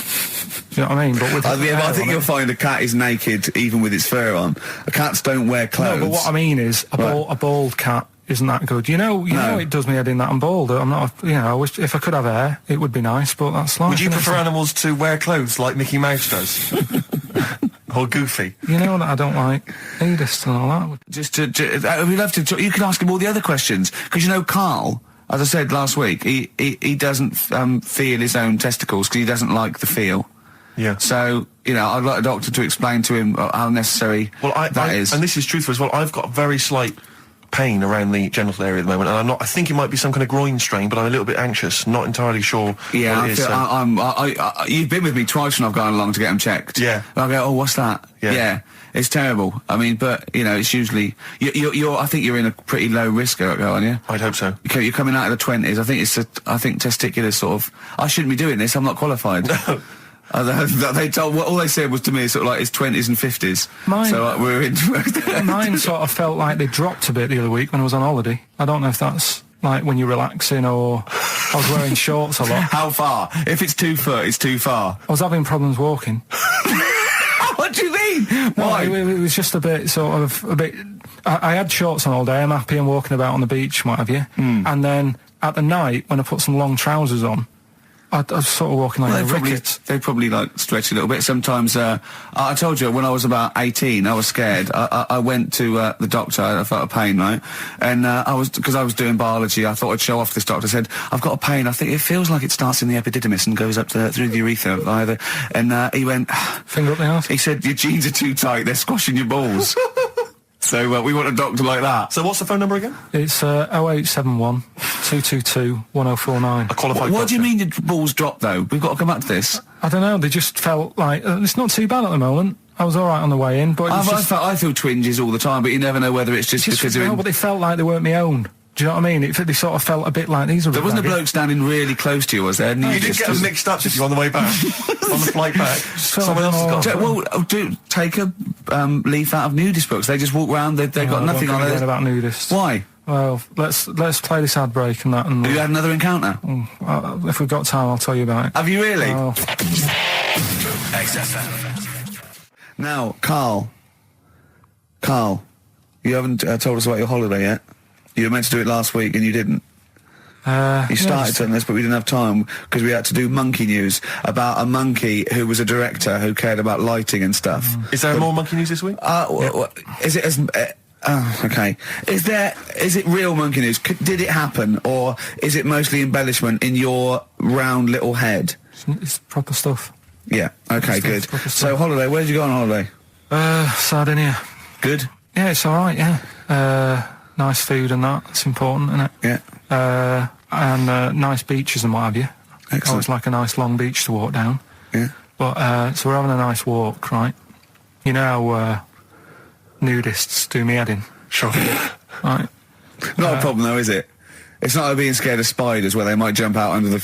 You know what I mean? But with
I think you'll find a cat is naked even with its fur on. Cats don't wear clothes.
No, but what I mean is, a bald cat isn't that good. You know, it does me head in that I'm bald. I'm not, I wish if I could have hair, it would be nice, but that's life.
Would you prefer animals to wear clothes like Mickey Mouse does? Or Goofy?
You know that I don't like nudist and all that.
We'd love to. You can ask him all the other questions, because Karl, as I said last week, he doesn't feel his own testicles because he doesn't like the feel.
Yeah.
So, I'd like a doctor to explain to him how necessary that is.
And this is truthful as well. I've got very slight pain around the genital area at the moment, and I think it might be some kind of groin strain, but I'm a little bit anxious, not entirely sure what it is.
You've been with me twice when I've gone along to get them checked.
Yeah.
And I go, oh, what's that? Yeah. It's terrible. I mean, but, it's usually... I think you're in a pretty low risk, aren't you?
I'd hope so.
You're coming out of the 20s. I think testicular sort of... I shouldn't be doing this. I'm not qualified. No. All they said was to me sort of like his 20s and 50s. We're in.
Mine sort of felt like they dropped a bit the other week when I was on holiday. I don't know if that's like when you're relaxing or I was wearing shorts a lot.
How far? If it's 2 foot, it's too far.
I was having problems walking.
What do you mean? Why?
No, it was just a bit, I had shorts on all day. I'm happy and walking about on the beach, what have you. And then at the night, when I put some long trousers on, I was sort of walking like a ricket.
They probably like stretch a little bit. Sometimes, I told you when I was about 18, I was scared. I went to the doctor. I felt a pain, right? And because I was doing biology, I thought I'd show off this doctor. I said, I've got a pain. I think it feels like it starts in the epididymis and goes up through the urethra either. And he went,
finger up the arse.
He said, your jeans are too tight. They're squashing your balls. So we want a doctor like that.
So what's the phone number again?
It's 0871 222 1049.
A qualified
What do you
doctor.
mean your balls dropped, though? We've got to come back to this.
I don't know, they just felt like... it's not too bad at the moment. I was all right on the way in, but it was
I feel twinges all the time, but you never know whether it's just because they're
no,
in...
but they felt like they weren't my own. Do you know what I mean? They sort of felt a bit like these are...
There wasn't a bloke standing really close to you, was there?
You didn't get them mixed up, did you, on the way back? On the flight back? Someone else has got
Well, take a leaf out of nudist books. They just walk around, they've got nothing on it.
About nudists.
Why?
Well, let's play this ad break and that. And
Have you had another encounter?
if we've got time, I'll tell you about it.
Have you really?
Oh.
XFM. Now, Karl, you haven't told us about your holiday yet. You were meant to do it last week and you didn't. You started on this, but we didn't have time because we had to do monkey news about a monkey who was a director who cared about lighting and stuff.
Is there more monkey news this week?
Is it as... okay. Is it real monkey news? Did it happen, or is it mostly embellishment in your round little head?
It's proper stuff.
Yeah. Okay. Good. So holiday. Where did you go on holiday?
Sardinia.
Good.
Yeah, it's all right. Yeah. Nice food and that. It's important, isn't it?
Yeah.
And nice beaches and what have you.
Excellent.
Always like a nice long beach to walk down.
Yeah.
But so we're having a nice walk, right? You know how nudists do me head in.
Sure.
Right.
Not a problem though, is it? It's not like being scared of spiders where they might jump out under the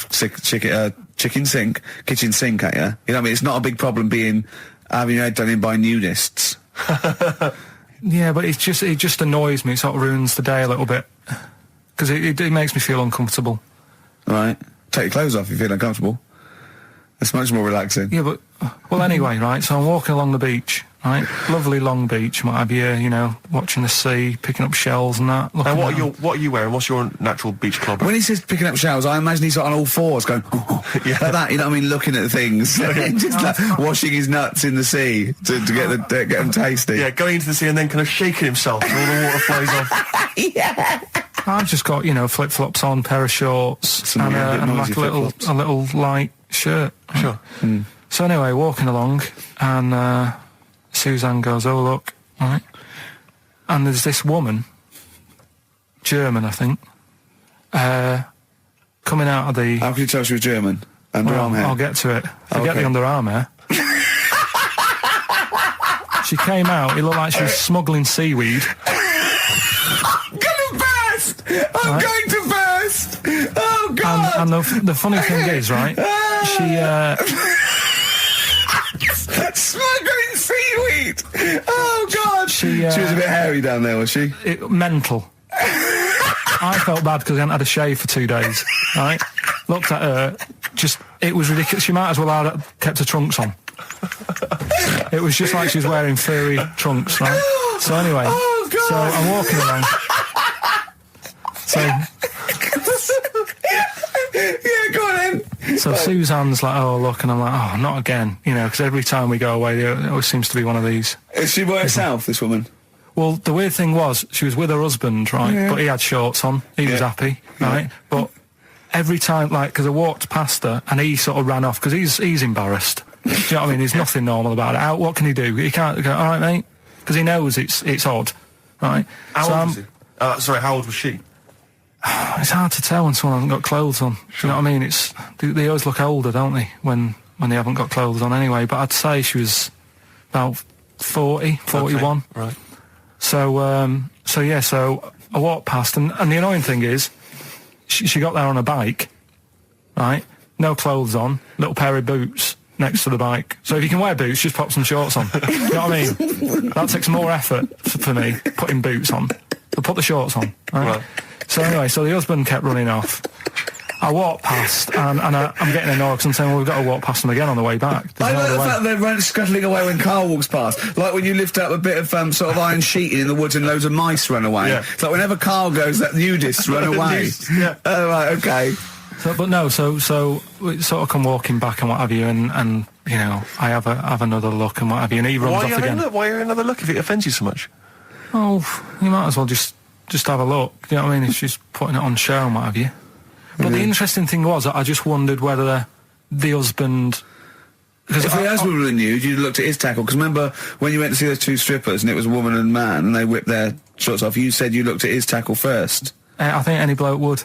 kitchen sink at you. You know what I mean? It's not a big problem having your head done in by nudists.
Yeah, but it just annoys me. It sort of ruins the day a little bit because it makes me feel uncomfortable.
Right. Take your clothes off if you feel uncomfortable. It's much more relaxing.
Yeah, but well, anyway, right. So I'm walking along the beach, right? Lovely long beach, what have you? You know, watching the sea, picking up shells and that.
And what are you wearing? What's your natural beach club?
When he says picking up shells, I imagine he's on all fours going, yeah, like that. You know what I mean? Looking at things, just like washing his nuts in the sea to get them tasty.
Yeah, going into the sea and then kind of shaking himself so all the water flows off.
Yeah.
I've just got flip flops on, pair of shorts, and like a little light shirt.
Sure.
So anyway, walking along, and Suzanne goes, "Oh look," right? And there's this woman, German, I think, coming out of the.
How can you tell she was German? Underarm hair.
I'll get to it. Forget the underarm hair. She came out. It looked like she was smuggling seaweed.
I'm going to burst! Oh, God!
And the funny thing is, right, she...
Smuggling seaweed! Oh, God! She was a bit hairy down there, was she?
Mental. I felt bad because I hadn't had a shave for 2 days, right? Looked at her, it was ridiculous. She might as well have kept her trunks on. It was just like she was wearing furry trunks, right? So anyway, so I'm walking along. So,
yeah, go on then.
So Suzanne's like, "Oh, look," and I'm like, "Oh, not again," because every time we go away, there always seems to be one of these.
Is she by herself, this woman?
Well, the weird thing was, she was with her husband, right?
Yeah.
But he had shorts on. He was happy, right? But every time, because I walked past her, and he sort of ran off, because he's embarrassed. Do you know what I mean? There's nothing normal about it. What can he do? He can't go, "All right, mate," because he knows it's odd, right?
How old was he? Sorry, how old was she?
It's hard to tell when someone hasn't got clothes on.
Sure.
You know what I mean? They always look older, don't they, when they haven't got clothes on anyway. But I'd say she was about 40, 41.
Okay, right.
So I walked past, and the annoying thing is, she got there on a bike, right? No clothes on, little pair of boots next to the bike. So if you can wear boots, just pop some shorts on. You know what I mean? That takes more effort for me, putting boots on. But put the shorts on, right? So anyway, the husband kept running off. I walked past, and I'm getting annoyed because I'm saying, well, we've got to walk past them again on the way back.
I
There's no
like
other
the
way.
fact they're scuttling away when Carl walks past. Like when you lift up a bit of sort of iron sheeting in the woods and loads of mice run away.
Yeah.
It's like whenever Carl goes, that nudists run away.
Yeah.
Oh, right, okay.
So we sort of come walking back and what have you, and you know, I have another look and what have you, and he runs off again.
Why are you another look if it offends you so much?
Oh, you might as well just have a look. You know what I mean? If she's putting it on show and what have you. But the interesting thing was that I just wondered whether the husband.
If the husband were nude, you'd looked at his tackle. Because remember when you went to see those two strippers and it was a woman and man and they whipped their shorts off, you said you looked at his tackle first.
I think any bloke would.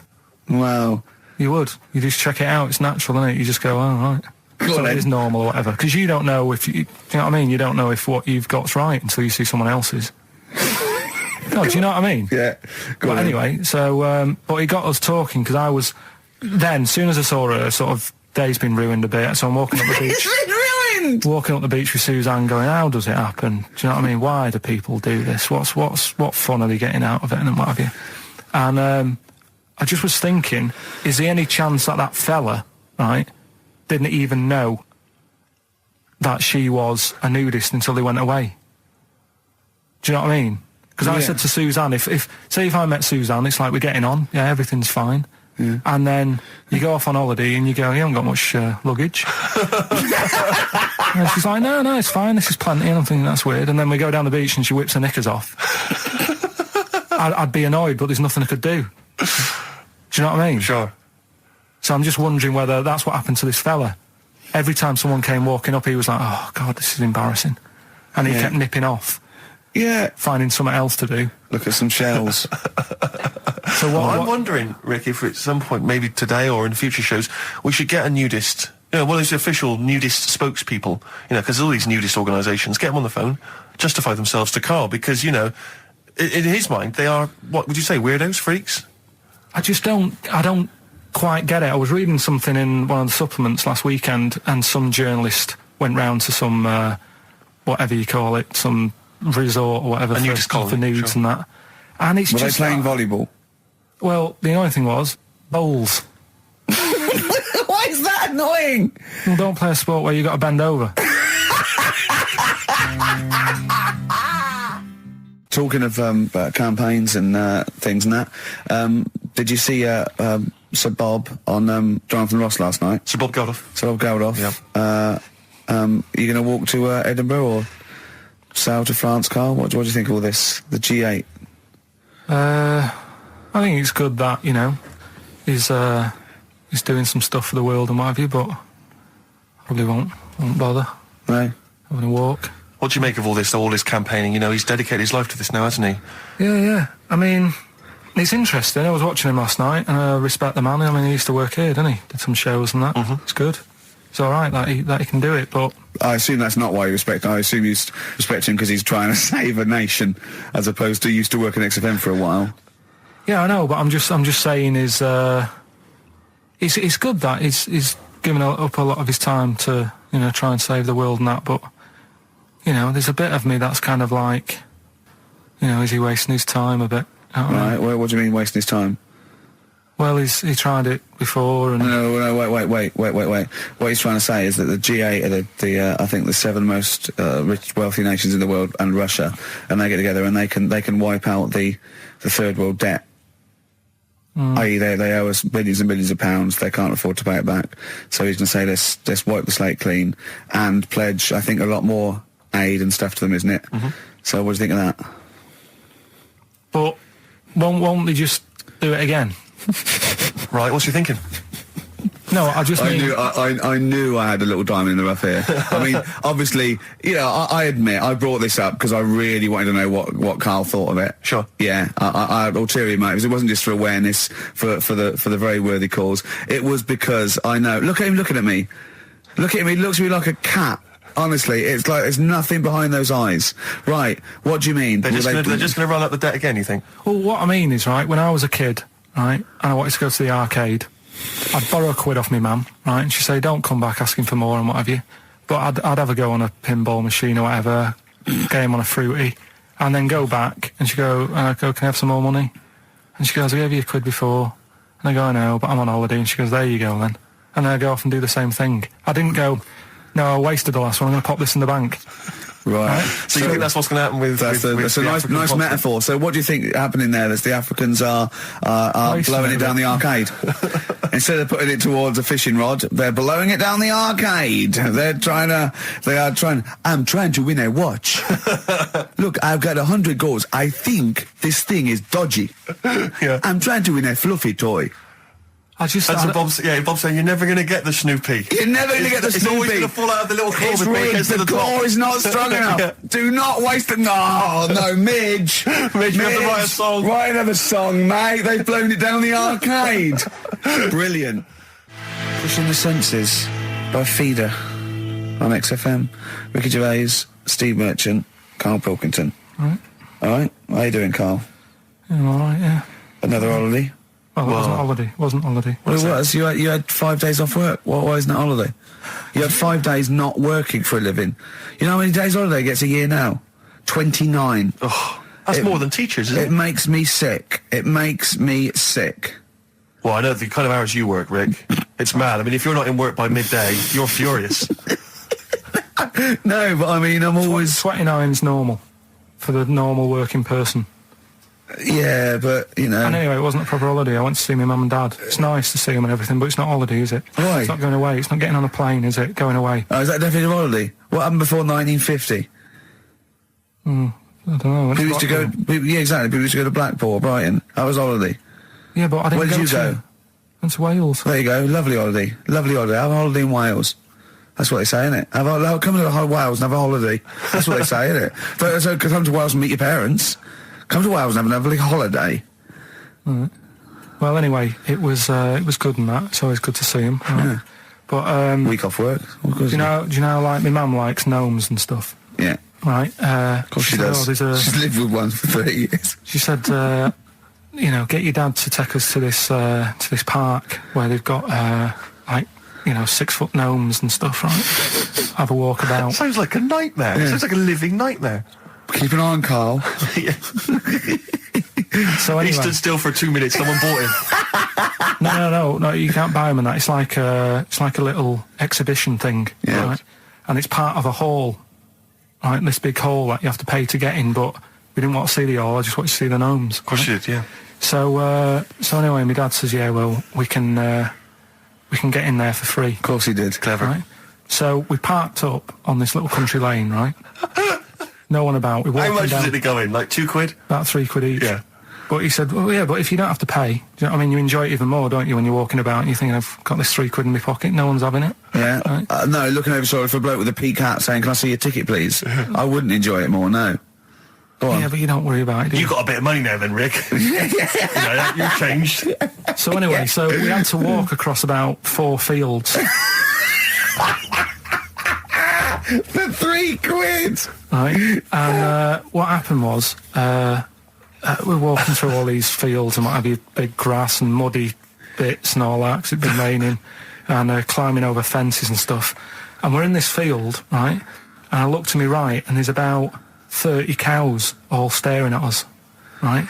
Wow.
You would. You just check it out. It's natural, isn't it? You just go, oh, right.
Go
So
on
it
then.
is normal or whatever. Because you don't know if you know what I mean? You don't know if what you've got's right until you see someone else's. No, do you know what I mean?
Yeah. Go
But
on then.
anyway, so, but he got us talking because I was, then, as soon as I saw her, sort of, day's been ruined a bit, so I'm walking up the beach.
It's been ruined!
Walking up the beach with Suzanne going, how does it happen? Do you know what I mean? Why do people do this? What fun are they getting out of it and what have you? And I just was thinking, is there any chance that fella, right, didn't even know that she was a nudist until they went away? Do you know what I mean? Because I
Yeah.
said to Suzanne, if I met Suzanne, it's like we're getting on, yeah, everything's fine.
Yeah.
And then you go off on holiday and you go, you haven't got much luggage. And she's like, no, it's fine, this is plenty. And I'm thinking, that's weird. And then we go down the beach and she whips her knickers off. I'd be annoyed, but there's nothing I could do. Do you know what I mean?
Sure.
So I'm just wondering whether that's what happened to this fella. Every time someone came walking up, he was like, oh, God, this is embarrassing. And he
Yeah.
kept nipping off,
Yeah.
finding something else to do.
Look at some shells.
So
I'm wondering, Rick, if at some point, maybe today or in future shows, we should get a nudist, you know, one of those official nudist spokespeople, you know, because all these nudist organisations, get them on the phone, justify themselves to Carl, because, you know, in his mind, they are, what would you say, weirdos, freaks?
I don't quite get it. I was reading something in one of the supplements last weekend, and some journalist went round to some, whatever you call it, some resort or whatever
nudist
for
colony,
nudes
sure.
and that. And it's
Were they
just
playing volleyball?
Well, the annoying thing was bowls.
Why is that annoying?
Well, don't play a sport where you got to bend over.
Talking of campaigns and things and that, did you see Sir Bob on Jonathan Ross last night?
Sir Bob Geldof.
Sir Bob Geldof.
Yeah.
Are you going to walk to Edinburgh or sail to France, Carl? What do you think of all this? The G8?
I think it's good that, you know, he's doing some stuff for the world and what have you, but probably won't bother
No?
having a walk.
What do you make of all this campaigning? You know, he's dedicated his life to this now, hasn't he?
Yeah. I mean, it's interesting. I was watching him last night, and I respect the man. I mean, he used to work here, didn't he? Did some shows and that. It's good. It's all right that he can do it, but
I assume that's not why you respect him. I assume you respect him because he's trying to save a nation, as opposed to he used to work in XFM for a while.
yeah, I know. But I'm just saying is it's good that he's given up a lot of his time to, you know, try and save the world and that. But you know, there's a bit of me that's kind of like, you know, is he wasting his time a bit? I don't know.
Right? Well, what do you mean wasting his time?
Well, he tried it before, and
No, wait. What he's trying to say is that the G8 are the I think the 7 most rich, wealthy nations in the world, and Russia, and they get together and they can wipe out the third world debt. I.e., they owe us billions and billions of pounds. They can't afford to pay it back. So he's going to say let's wipe the slate clean and pledge, I think, a lot more aid and stuff to them, isn't it? So what do you think of that?
but won't they just do it again?
Right, what's he thinking?
No, I just mean.
I knew I had a little diamond in the rough here. I mean, obviously, you know, I admit I brought this up because I really wanted to know what Carl thought of it.
Sure.
Yeah, I had ulterior motives. It wasn't just for awareness, for the very worthy cause. It was because I know. Look at him looking at me. Look at him. He looks at me like a cat. Honestly, it's like there's nothing behind those eyes. Right? What do you mean?
They're
Will
just going to run up the debt again, you think?
Well, what I mean is, right, when I was a kid, right, and I wanted to go to the arcade, I'd borrow a quid off my mum, right, and she'd say, don't come back asking for more and what have you. But I'd have a go on a pinball machine or whatever, game on a fruity, and then go back, and she'd go, can I have some more money? And she goes, I gave you a quid before. And I go, I know, but I'm on holiday. And she goes, there you go then. And then I go off and do the same thing. I didn't go, no, I wasted the last one, I'm going to pop this in the bank.
Right.
So you think that's what's going to happen with
That's
with
a
the
nice
African
nice
continent?
metaphor. So what do you think happening there? Is the Africans are blowing it down the arcade instead of putting it towards a fishing rod? They're blowing it down the arcade. I'm trying to win a watch. Look, I've got 100 goals. I think this thing is dodgy.
Yeah.
I'm trying to win a fluffy toy.
I just
That's what Bob's saying, you're never going to get the Snoopy.
You're never going to get the
It's
Snoopy.
always going to fall out of the little claw
It's
before it
rigged.
gets to
The
the top.
claw is not strong enough.
Yeah.
Do not waste it. No, Midge.
Midge, you have to write a song.
Write another song, mate. They've blown it down the arcade. Brilliant. Pushing the Senses by Feeder on XFM. Ricky Gervais, Steve Merchant, Karl Pilkington.
Right.
All right. How you doing, Karl?
Yeah, all right, yeah.
Another holiday?
Well, it wasn't holiday. Wasn't holiday.
Well, it was. You had 5 days off work. Why isn't that holiday? You had 5 days not working for a living. You know how many days holiday gets a year now? 29.
Oh, that's more than teachers, isn't
It
it?
makes me sick. It makes me sick.
Well, I know the kind of hours you work, Rick. It's mad. I mean, if you're not in work by midday, you're furious.
No, but I mean, I'm always...
29's normal for the normal working person.
Yeah, but, you know...
And anyway, it wasn't a proper holiday. I went to see my mum and dad. It's nice to see them and everything, but it's not holiday, is it?
Why?
It's not going away. It's not getting on a plane, is it? Going away.
Oh, is that definitely a holiday? What happened before 1950?
I don't know.
People used to go... Yeah, exactly. People used to go to Blackpool or Brighton. That was holiday.
Yeah, but I didn't
Where did you go?
Went to Wales.
There you go. Lovely holiday. Lovely holiday. Have a holiday in Wales. That's what they say, innit? Come to Wales and have a holiday. That's what they say, innit? So come to Wales and meet your parents. Come to Wales and have a lovely holiday.
Right. Well, anyway, it was good and that. It's always good to see him. Right?
Yeah.
But
Week off work.
do you know, like my mum likes gnomes and stuff,
Yeah.
right?
Of course she does.
She's
lived with one for 30 years.
She said, get your dad to take us to this park where they've got 6-foot gnomes and stuff, right? Have a walk about.
Sounds like a nightmare.
Yeah.
Sounds like a living nightmare.
Keep an eye on Karl.
Yeah.
So anyway,
He stood still for 2 minutes. Someone bought him.
No. You can't buy them and that. It's like a little exhibition thing,
Yeah.
right? And it's part of a hall, right? This big hall that you have to pay to get in. But we didn't want to see the hall. I just wanted to see the gnomes.
Of course you did, yeah.
So anyway, my dad says, yeah, well, we can get in there for free.
Of course he did.
Clever.
Right? So we parked up on this little country lane, right? No one about. We walked
How much
down
was it to go in? Like £2?
about £3 each.
Yeah.
But he said, well, yeah, but if you don't have to pay, do you know what I mean? You enjoy it even more, don't you, when you're walking about and you think, I've got this £3 in my pocket, no one's having it.
Yeah.
Right.
No, looking over shoulder for a bloke with a peak hat saying, can I see your ticket, please? I wouldn't enjoy it more, no. Go on.
Yeah, but you don't worry about it, do
You
you?
got a bit of money now then, Rick. You've changed.
So anyway, so we had to walk across about 4 fields.
For £3!
Right, and what happened was we're walking through all these fields and what have you, big grass and muddy bits and all that, 'cause it'd been raining, and climbing over fences and stuff. And we're in this field, right, and I look to my right and there's about 30 cows all staring at us, right?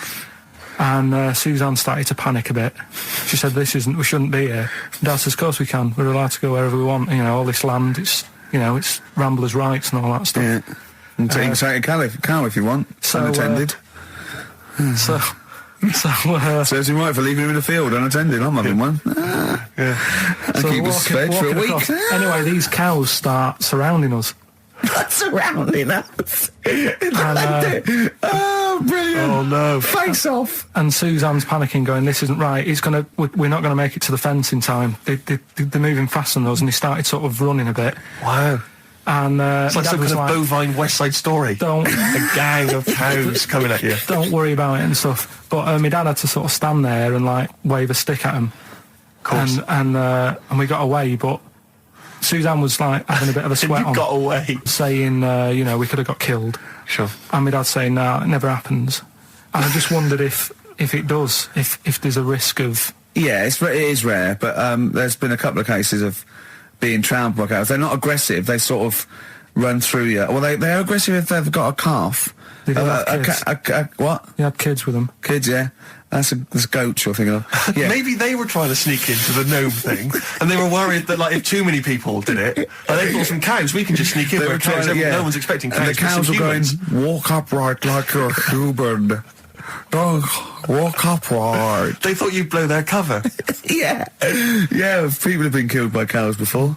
And Suzanne started to panic a bit. She said, we shouldn't be here. Dad says, of course we can, we're allowed to go wherever we want, all this land, it's ramblers' rights and all that stuff.
Yeah. And you can take a cow if you want.
So,
unattended.
So
Serves him right for leaving him in the field unattended. I'm having one. I keep us fed for a week.
across. Anyway, these cows start surrounding us.
Surrounding us.
And,
Oh, brilliant.
Oh, no.
Face off.
and Suzanne's panicking, going, "This isn't right. We're not going to make it to the fence in time." They're moving faster than us, and he started sort of running a bit.
Wow.
And
It's like
Dad
some
was
kind of bovine West Side Story.
Don't
A gang of cows coming at you.
don't worry about it and stuff. But my dad had to sort of stand there and like wave a stick at him.
Of course.
And we got away, but Suzanne was like having a bit of a sweat
You
on,
got away.
saying, we could have got killed.
Sure.
And my dad saying, "No, it never happens." And I just wondered if it does, if there's a risk of.
Yeah, it is rare, but there's been a couple of cases of being trampled by cows. They're not aggressive. They sort of run through you. Well, they're aggressive if they've got a calf.
They don't have kids.
What?
He had kids with them.
Kids, yeah. That's a goat you're thinking of. Yeah.
Maybe they were trying to sneak into the gnome thing, and they were worried that, like, if too many people did it, and they thought some cows, we can just sneak in.
They
where
were trying to,
no one's expecting cows.
And the cows were going,
humans.
walk upright like you're human. Don't walk upright.
They thought you'd blow their cover.
Yeah. Yeah, people have been killed by cows before.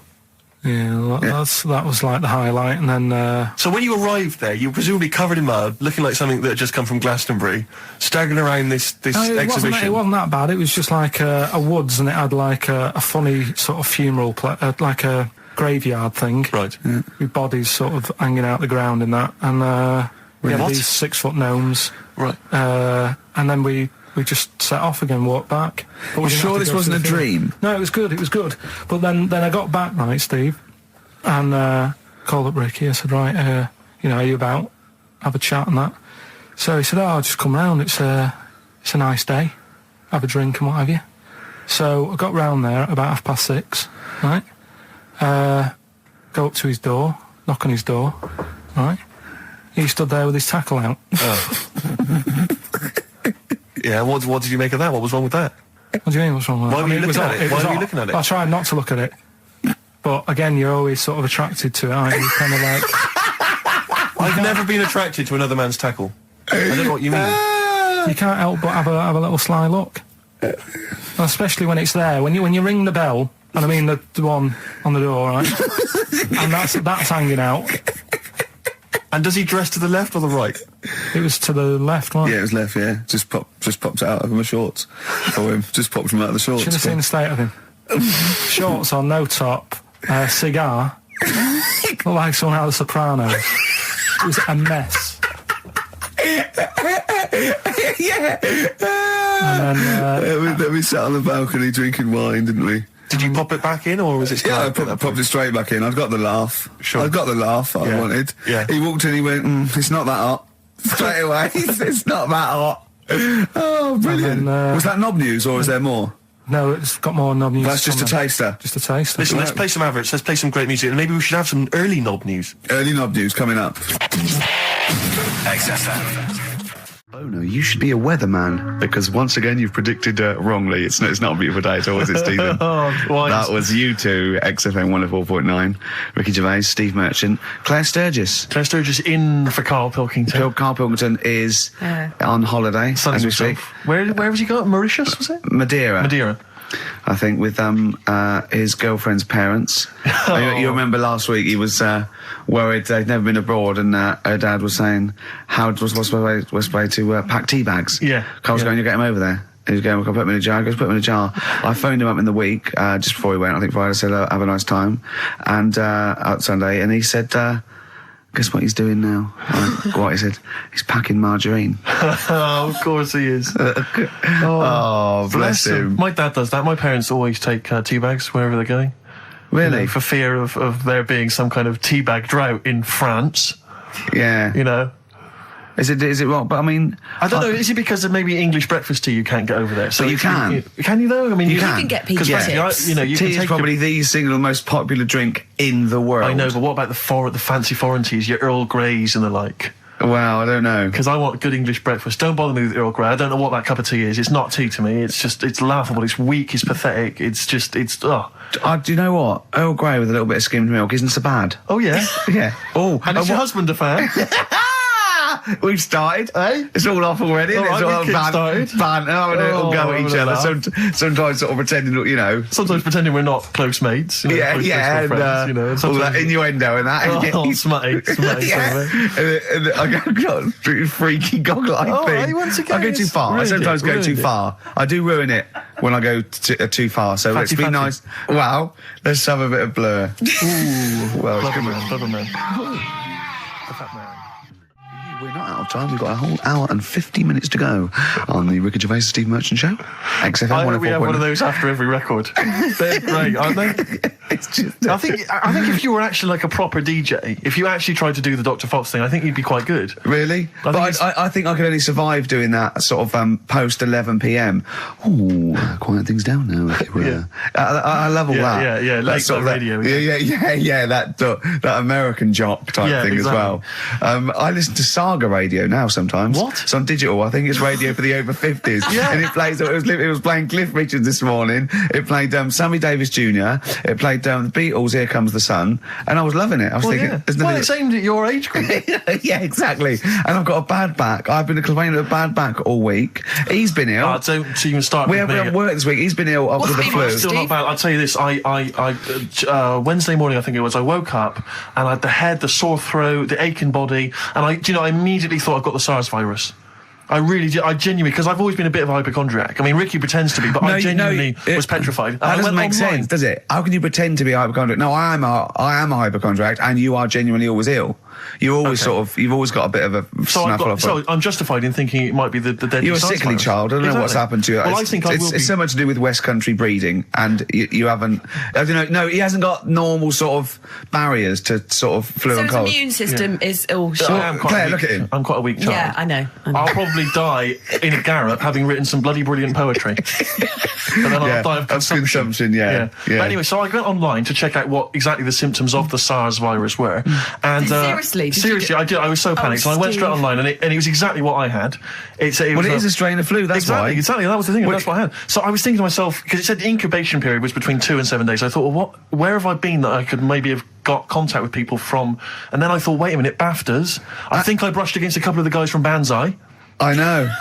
Yeah, that was like the highlight, and then
So when you arrived there, you were presumably covered in mud, looking like something that had just come from Glastonbury, staggering around this
no,
exhibition.
It wasn't that bad. It was just like a woods, and it had like a funny sort of funeral, like a graveyard thing.
Right.
Yeah.
With bodies sort of hanging out the ground in that, and we had
What?
these 6-foot gnomes.
Right.
And then we just set off again, walked back. But we
You
didn't
sure
have to
this
go
wasn't
to
a
the theatre.
dream?
No, it was good. But then I got back, right, Steve, and called up Ricky. I said, right, are you about? Have a chat and that. So he said, I'll just come round. It's a nice day. Have a drink and what have you. So I got round there at about 6:30, right? Go up to his door, knock on his door, right? He stood there with his tackle out.
Oh. Yeah, what did you make of that? What was wrong with that?
What do you mean, what's wrong with that?
Why were you
it was
looking at
odd.
it? Why
was
were you
odd.
looking at it?
I tried not to look at it. But again, you're always sort of attracted to it, aren't you? Kind of like...
I've never been attracted to another man's tackle. I don't know what you mean.
You can't help but have a little sly look. Especially when it's there. When you ring the bell, and I mean the one on the door, right? And that's hanging out.
And does he dress to the left or the right?
It was to the left, wasn't
Yeah,
it?
it was left, yeah. Just popped it out of my shorts. For him. Just popped him out of the shorts.
Should have seen the state of him. Shorts on, no top, cigar. Looked like someone out of The Sopranos. It was a mess.
Yeah.
And then...
we sat on the balcony drinking wine, didn't we?
Did you pop it back in, or was it...
Yeah, I popped it straight back in. I've got the laugh.
Sure.
I've got the laugh I wanted.
Yeah.
He walked in, he went, it's not that hot. Straight away, it's not that hot. Oh, brilliant.
And then,
was that knob news, or is there more?
No, it's got more knob news.
That's just a taster.
Just a taster.
Listen, let's play some adverts, let's play some great music, and maybe we should have some early knob news.
Early knob news coming up.
XFM.
Oh no, you should be a weatherman, because once again you've predicted wrongly. It's not a beautiful day at all, is it, Stephen?
Why?
That was you two, XFM 104.9. Ricky Gervais, Steve Merchant, Claire Sturgis.
Claire Sturgis in for Karl Pilkington.
Karl Pilkington is on holiday,
Sunning
as we speak.
himself. Where was he going? Mauritius, was it?
Madeira. I think, with his girlfriend's parents. You remember last week he was worried they'd never been abroad, and her dad was saying how what's the way to pack tea bags.
Yeah.
Carl's going, you get him over there. He was going, we'll put him in a jar. He goes, put him in a jar. I phoned him up in the week, just before he went, I think Friday, said, have a nice time. And out Sunday, and he said, guess what he's doing now? What he said? He's packing margarine.
Oh, of course he is.
Oh, bless him.
My dad does that. My parents always take tea bags wherever they're going.
Really?
You know, for fear of there being some kind of tea bag drought in France.
Yeah.
You know.
Is it wrong? But I mean,
I don't know. Is it because of maybe English breakfast tea you can't get over there?
But you can.
Can you though? I mean,
You
you
can.
can get peach
Because
tips.
you know, you
tea
can
is
take
probably the single most popular drink in the world.
I know, but what about the fancy foreign teas, your Earl Greys and the like?
Well, I don't know.
Because I want good English breakfast. Don't bother me with Earl Grey. I don't know what that cup of tea is. It's not tea to me. It's laughable. It's weak. It's pathetic.
Do you know what? Earl Grey with a little bit of skimmed milk isn't so bad.
Oh yeah.
Yeah. Oh,
And is your husband a fan?
We've started.
Eh?
It's all off already.
All
It's
right,
all
we kick-started.
banter. We'll go at
having
each
a
other.
laugh.
Sometimes sort of pretending, you know.
Sometimes pretending we're not close mates. You know,
Yeah,
close
yeah,
personal friends, you know.
all
Sometimes-
that innuendo and that.
Oh, smutty.
Yeah. And I got a freaky goggle-eyed
Oh,
thing.
right, once again,
I go too
it's
far. I
ruined
sometimes
it,
go too
ruined it.
far. I do ruin it when I go too far. So let's be
Fatty.
nice. Well, let's have a bit of blur.
Ooh,
Well,
clever
come
man,
on.
clever man. The fat man.
We're not out of time. We've got a whole hour and 50 minutes to go on the Ricky Gervais Steve Merchant Show. XFM
I hope we have
104.9.
one of those after every record. They're great, aren't they?
It's just,
I think if you were actually like a proper DJ, if you actually tried to do the Dr. Fox thing, I think you'd be quite good.
really? But I think I could only survive doing that sort of post 11 p.m. Ooh, quiet things down now. If you were.
Yeah.
I love all
Yeah,
that.
yeah,
That
late
sort of
night
that-
radio,
Yeah, that American jock type
Yeah,
thing
exactly.
as well. I listened to Saga radio now sometimes.
What?
It's on digital. I think it's radio for the over 50s.
Yeah.
And it plays. It was playing Cliff Richards this morning. It played Sammy Davis Jr. It played the Beatles. Here Comes the Sun, and I was loving it. I was thinking, there's
well,
nothing.
it's aimed at your age group.
Yeah, exactly. And I've got a bad back. I've been complaining of a bad back all week. He's been ill.
Don't even start.
We
with
haven't
me.
worked this week. He's been ill with the flu.
Still not bad. I'll tell you this. I Wednesday morning, I think it was, I woke up and I had the head, the sore throat, the aching body, and I immediately thought I've got the SARS virus. I really did. I genuinely, because I've always been a bit of a hypochondriac. I mean, Ricky pretends to be, but I genuinely was petrified.
That doesn't make sense, does it? How can you pretend to be a hypochondriac? No, I am a hypochondriac, and you are genuinely always ill. You're always you've always got a bit of a snuffle.
So I'm justified in thinking it might be the deadly.
You're a
SARS
sickly
virus.
child. I don't know what's happened to you.
Well, I think
it's so much to do with West Country breeding, and you haven't. I don't know. No, he hasn't got normal sort of barriers to sort of flu
So
and
his
cold.
immune system is all shot.
I am quite
Claire,
a weak,
look at him.
I'm quite a weak child.
Yeah, I know.
I'll probably die in a garret having written some bloody brilliant poetry. But then I'll die of consumption.
Yeah.
But anyway, so I went online to check out what exactly the symptoms of the SARS virus were. And
Seriously?
seriously, I did. I was so panicked. So I went straight online, and it was exactly what I had. It
is a strain of flu. That's
exactly,
why.
Exactly. That was the thing. That's what I had. So I was thinking to myself, because it said the incubation period was between 2 and 7 days. I thought, well, where have I been that I could maybe have got contact with people from? And then I thought, wait a minute, BAFTAs. I think I brushed against a couple of the guys from Banzai.
I know.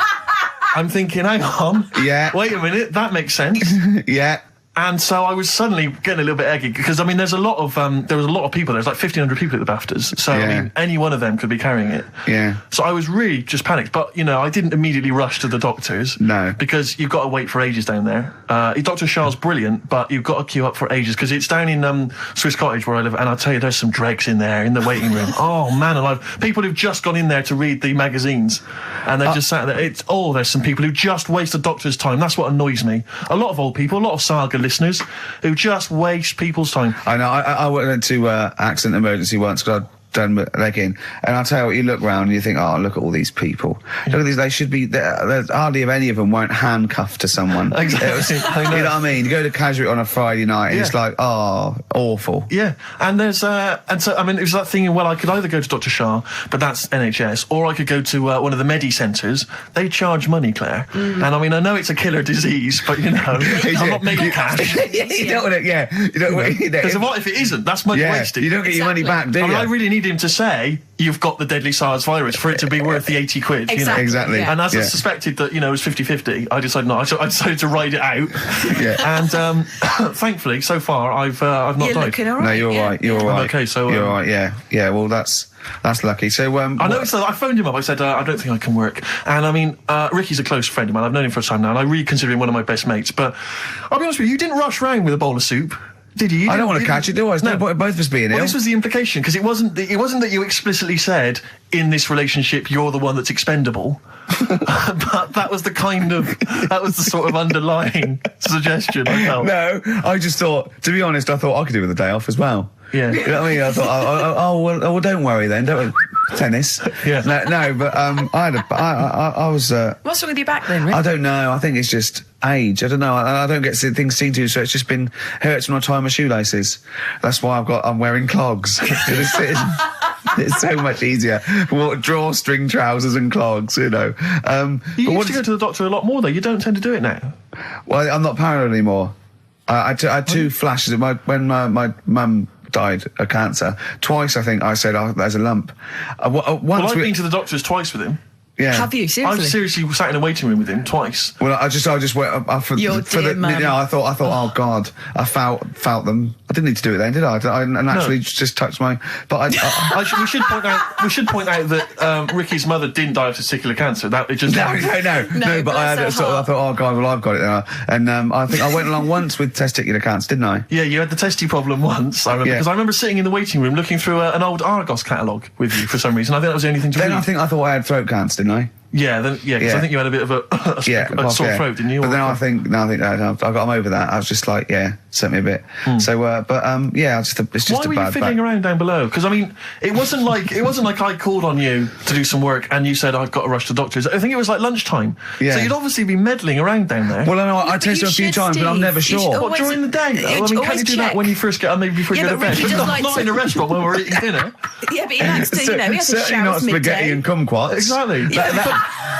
I'm thinking, hang on.
Yeah.
Wait a minute, that makes sense.
Yeah.
And so I was suddenly getting a little bit eggy because I mean, there was a lot of people. There's like 1,500 people at the BAFTAs. So I mean, any one of them could be carrying it.
Yeah.
So I was really just panicked, but I didn't immediately rush to the doctors.
No.
Because you've got to wait for ages down there. Dr. Shah's brilliant, but you've got to queue up for ages because it's down in Swiss Cottage where I live, and I'll tell you, there's some dregs in there in the waiting room. Oh man alive! People who've just gone in there to read the magazines, and they're just sat there. There's some people who just waste the doctor's time. That's what annoys me. A lot of old people, a lot of Saga listeners who just waste people's time.
I know. I went to accident emergency once because I'd done my leg in, and I'll tell you what, you look round and you think, oh, look at all these people. Look at these. They should be. There's hardly any of them weren't handcuffed to someone.
Exactly.
You know what I mean? You go to Casualty on a Friday night, and it's like, oh, awful.
Yeah, and there's and so I mean, it was that thing. Well, I could either go to Dr. Shah, but that's NHS, or I could go to one of the Medi centres. They charge money, Claire, and I mean, I know it's a killer disease, but I'm not making cash.
You don't want to. Yeah, you don't want to.
Because what if it isn't? That's money wasted.
You don't get your money back, do you?
I mean, I really need him to say you've got the deadly SARS virus for it to be worth the 80 quid.
Exactly.
And as I suspected that, it was 50-50, I decided not. I decided to ride it out. And thankfully, so far, I've not
You're
died.
looking all right.
No, you're all right. You're all right.
I'm okay, so
you're all right. Yeah. Well, that's lucky. So
I know. So I phoned him up. I said I don't think I can work. And I mean, Ricky's a close friend of mine. I've known him for a time now, and I really consider him one of my best mates. But I'll be honest with you, you didn't rush round with a bowl of soup. Did you?
I don't want to catch it, do I? There's no point in both of us being ill.
This was the implication, because it wasn't that you explicitly said in this relationship you're the one that's expendable, but that was the sort of underlying suggestion I felt.
No, I just thought, to be honest, I thought I could do with a day off as well.
Yeah.
You know what I mean? I thought, well, don't worry then. Don't tennis.
Yeah.
No, but I was.
What's wrong with your back then, Rick?
I don't know. I think it's just age. I don't know. I don't get things seen to, so it's just been hurts when I tie my shoelaces. That's why I'm wearing clogs. It's so much easier. Drawstring trousers and clogs,
You used to go to the doctor a lot more, though. You don't tend to do it now.
Well, I'm not paranoid anymore. I had two flashes when my mum died of cancer. Twice, I think, I said, oh, there's a lump. Once
I've been to the doctors twice with him.
Yeah.
Have you? Seriously?
I've seriously sat in a waiting room with him twice.
Well, I just went for
Your
the.
dear mum.
I thought, oh God, I felt them. I didn't need to do it then, did I? I naturally just touched my. But
we should point out that Ricky's mother didn't die of testicular cancer. That it just
No. But I had I thought, oh God, well I've got it now. And I think I went along once with testicular cancer, didn't I?
Yeah, you had the testy problem once. I remember because I remember sitting in the waiting room looking through an old Argos catalogue with you for some reason. I think that was the only thing to read.
Then I thought I had throat cancer, didn't I?
Yeah, because
Yeah.
I think you had a bit of a sore throat, didn't you?
But then I think that I got over that. I was just like, sent me a bit. So, it's just
Why
a
were you
bad
fiddling
back.
around down below? Because I mean, it wasn't like I called on you to do some work and you said I've got to rush to the doctors. I think it was like lunchtime.
Yeah.
So you'd obviously be meddling around down there.
Well, I know I tested
you
a few
should,
times, but I'm
Steve.
never
You should
sure.
always-
What, during the day?
you
I mean,
should
can't you do that
always
when you first get, maybe before you
Yeah,
go to
but
bed?
Ricky does like
not
to-
in a restaurant when we're eating dinner.
Yeah, but he likes to, he has to
Certainly
shower
not spaghetti
midday.
and kumquats.
Exactly.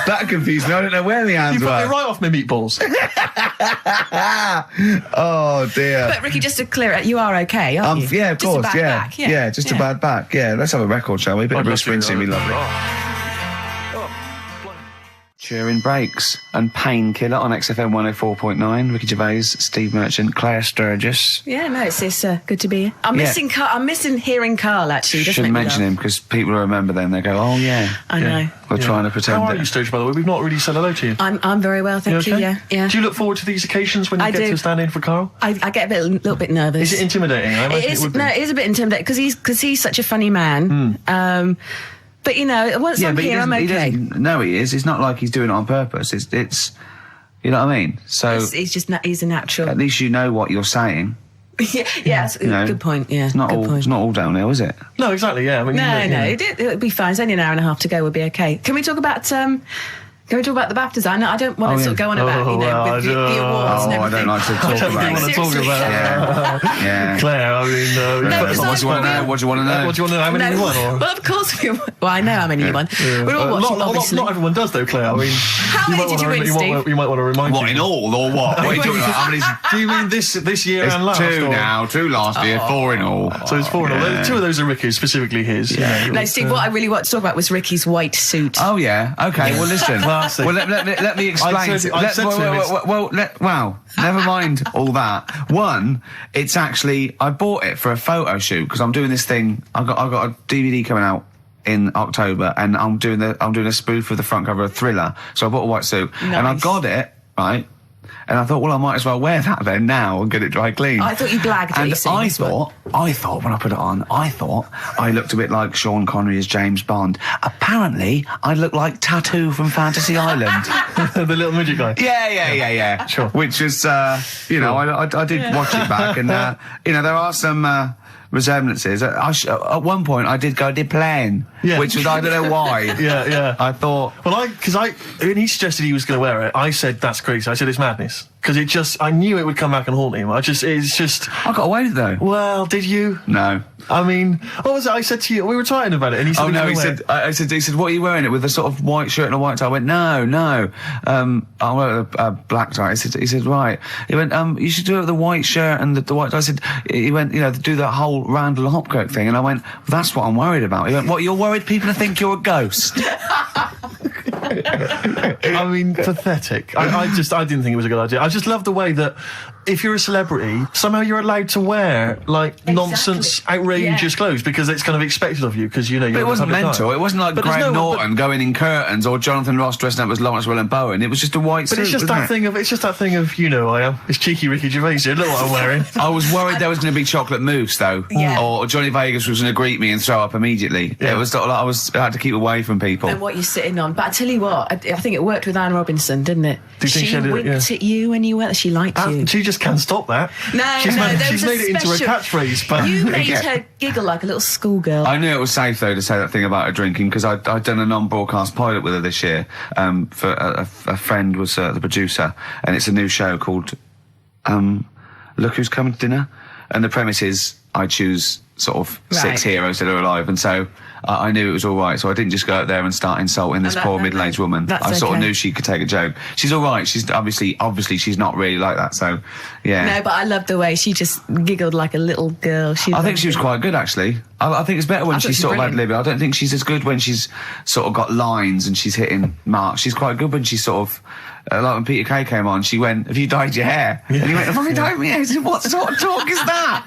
That confused me. I don't know where the
You
hands
put me
were.
right off my meatballs.
Oh dear.
But Ricky, just to clear it, you are okay, aren't you?
Yeah, of
Just a
course.
bad back,
Yeah, just a bad back. Yeah, let's have a record, shall we? A bit of
I'd
Bruce
love to,
Springsteen, be lovely. Cheering breaks and Painkiller on XFM 104.9. Ricky Gervais, Steve Merchant, Claire Sturgis.
Yeah, no, it's good to be here. I'm missing Carl. I'm missing hearing Carl, actually. He does
Shouldn't
make me
mention
laugh.
him because people will remember them. They go, oh yeah,
I know.
we're trying to pretend.
How are
that-
you, Sturge, by the way? We've not really said hello to you.
I'm very well, thank you.
okay?
Yeah.
Do you look forward to these occasions when you
I
get
do.
to stand in for Carl?
I get a little bit nervous.
Is it intimidating? I imagine
It is.
would be.
No, it is a bit intimidating because he's such a funny man. But you know, once I'm
but
here, I'm
he
okay.
doesn't know he is. It's not like he's doing it on purpose. It's you know what I mean? So
He's a natural.
at least you know what you're saying.
yeah, that's a
know,
good point. Yeah,
It's not
good
all.
point.
It's not all downhill, is it?
No, exactly, yeah. I mean,
No, it'll be fine. It's only an hour and a half to go. We'll be okay. Can we talk about the BAFTAs? I don't want to sort of go on about with the awards and
I
everything.
don't like to talk
I don't
about
want
it.
to talk
Seriously.
about it.
Yeah.
Claire, I mean,
because
What do you want to know? What do you want to know?
What do you want to know? How many you won? Or?
Well, of course we. Well, I know how many you won. We're all watching, obviously.
Not everyone does, though, Claire. I mean,
How many did you win, Steve?
You might want to remind
What
me.
in all or what? What are you talking about? How many?
Do you mean this year
It's
and last?
two
or?
now. Two last year. 4 in all.
So it's 4 in all.
Yeah.
Two of those are Ricky's, specifically his. Yeah.
No, Steve, what I really want to talk about was Ricky's white suit.
Oh yeah. Okay. Well, listen.
Classic.
Well, let me explain.
I said to him
Well, never mind all that. One, it's actually I bought it for a photo shoot because I'm doing this thing. I got a DVD coming out in October, and I'm doing a spoof of the front cover of Thriller. So I bought a white suit, and I
Nice.
got it right. And I thought, well, I might as well wear that then now and get it dry clean.
I thought you blagged it,
And
you see,
I
this one.
thought when I put it on, I looked a bit like Sean Connery as James Bond. Apparently, I look like Tattoo from Fantasy Island.
The little midget guy.
Yeah.
Sure.
Which was, I did watch it back, and there are some resemblances. At one point, I did playing,
Yeah.
which was I don't know why.
Yeah.
I thought.
Well, when he suggested he was going to wear it, I said, that's crazy. I said, it's madness. Because I knew it would come back and haunt him. It's just,
I got away with it though.
well, did you?
No.
I mean, what was it I said to you? We were talking about it, and he said,
Oh no!
he
He said, "What are you wearing it with? A sort of white shirt and a white tie." I went, "No. I wear a black tie." He said, "Right." He went, "You should do it with the white shirt and the white tie." He went, do that whole Randall Hopkirk thing, and I went, well, "That's what I'm worried about." He went, "What? You're worried people think you're a ghost?"
I mean, pathetic. I didn't think it was a good idea. I just love the way that if you're a celebrity, somehow you're allowed to wear nonsense, outrageous clothes because it's kind of expected of you because
But
you're
it wasn't
a public
mental.
eye.
It wasn't like
But there's
Graham
no-
Norton going in curtains or Jonathan Ross dressing up as Lawrence Will and Bowen. It was just a white suit.
But it's just
wasn't
that
it?
thing of I am. It's cheeky Ricky Gervais here. Look what I'm wearing.
I was worried there was going to be chocolate mousse, though,
Yeah.
or Johnny Vegas was going to greet me and throw up immediately.
Yeah.
It was sort of like I had to keep away from people.
And what you're sitting on. But I tell you what, I think it worked with Anne Robinson, didn't it?
Do you think she had it,
winked at you when you went. She liked you.
She just can't stop that.
No, there
she's
was
made it into a
special-
catchphrase. But
You made
Yeah.
her giggle like a little schoolgirl.
I knew it was safe though to say that thing about her drinking because I'd done a non-broadcast pilot with her this year. For a friend was the producer, and it's a new show called Look Who's Coming to Dinner, and the premise is I choose sort of
Right.
6 heroes that are alive, and so I knew it was all right. So I didn't just go out there and start insulting this poor middle-aged woman.
that's
I sort of
okay.
knew she could take a joke. She's all right. She's obviously she's not really like that. So yeah.
No, but I loved the way she just giggled like a little girl.
I think she was quite good, actually. I think it's better when
I thought
she's
she
sort of
was
ad-libbing. I don't think she's as good when she's sort of got lines and she's hitting marks. She's quite good when she's sort of... like when Peter Kay came on, she went, "Have you dyed your hair?" And he went, "Have I dyed my hair?" I said, "What sort of talk is that?"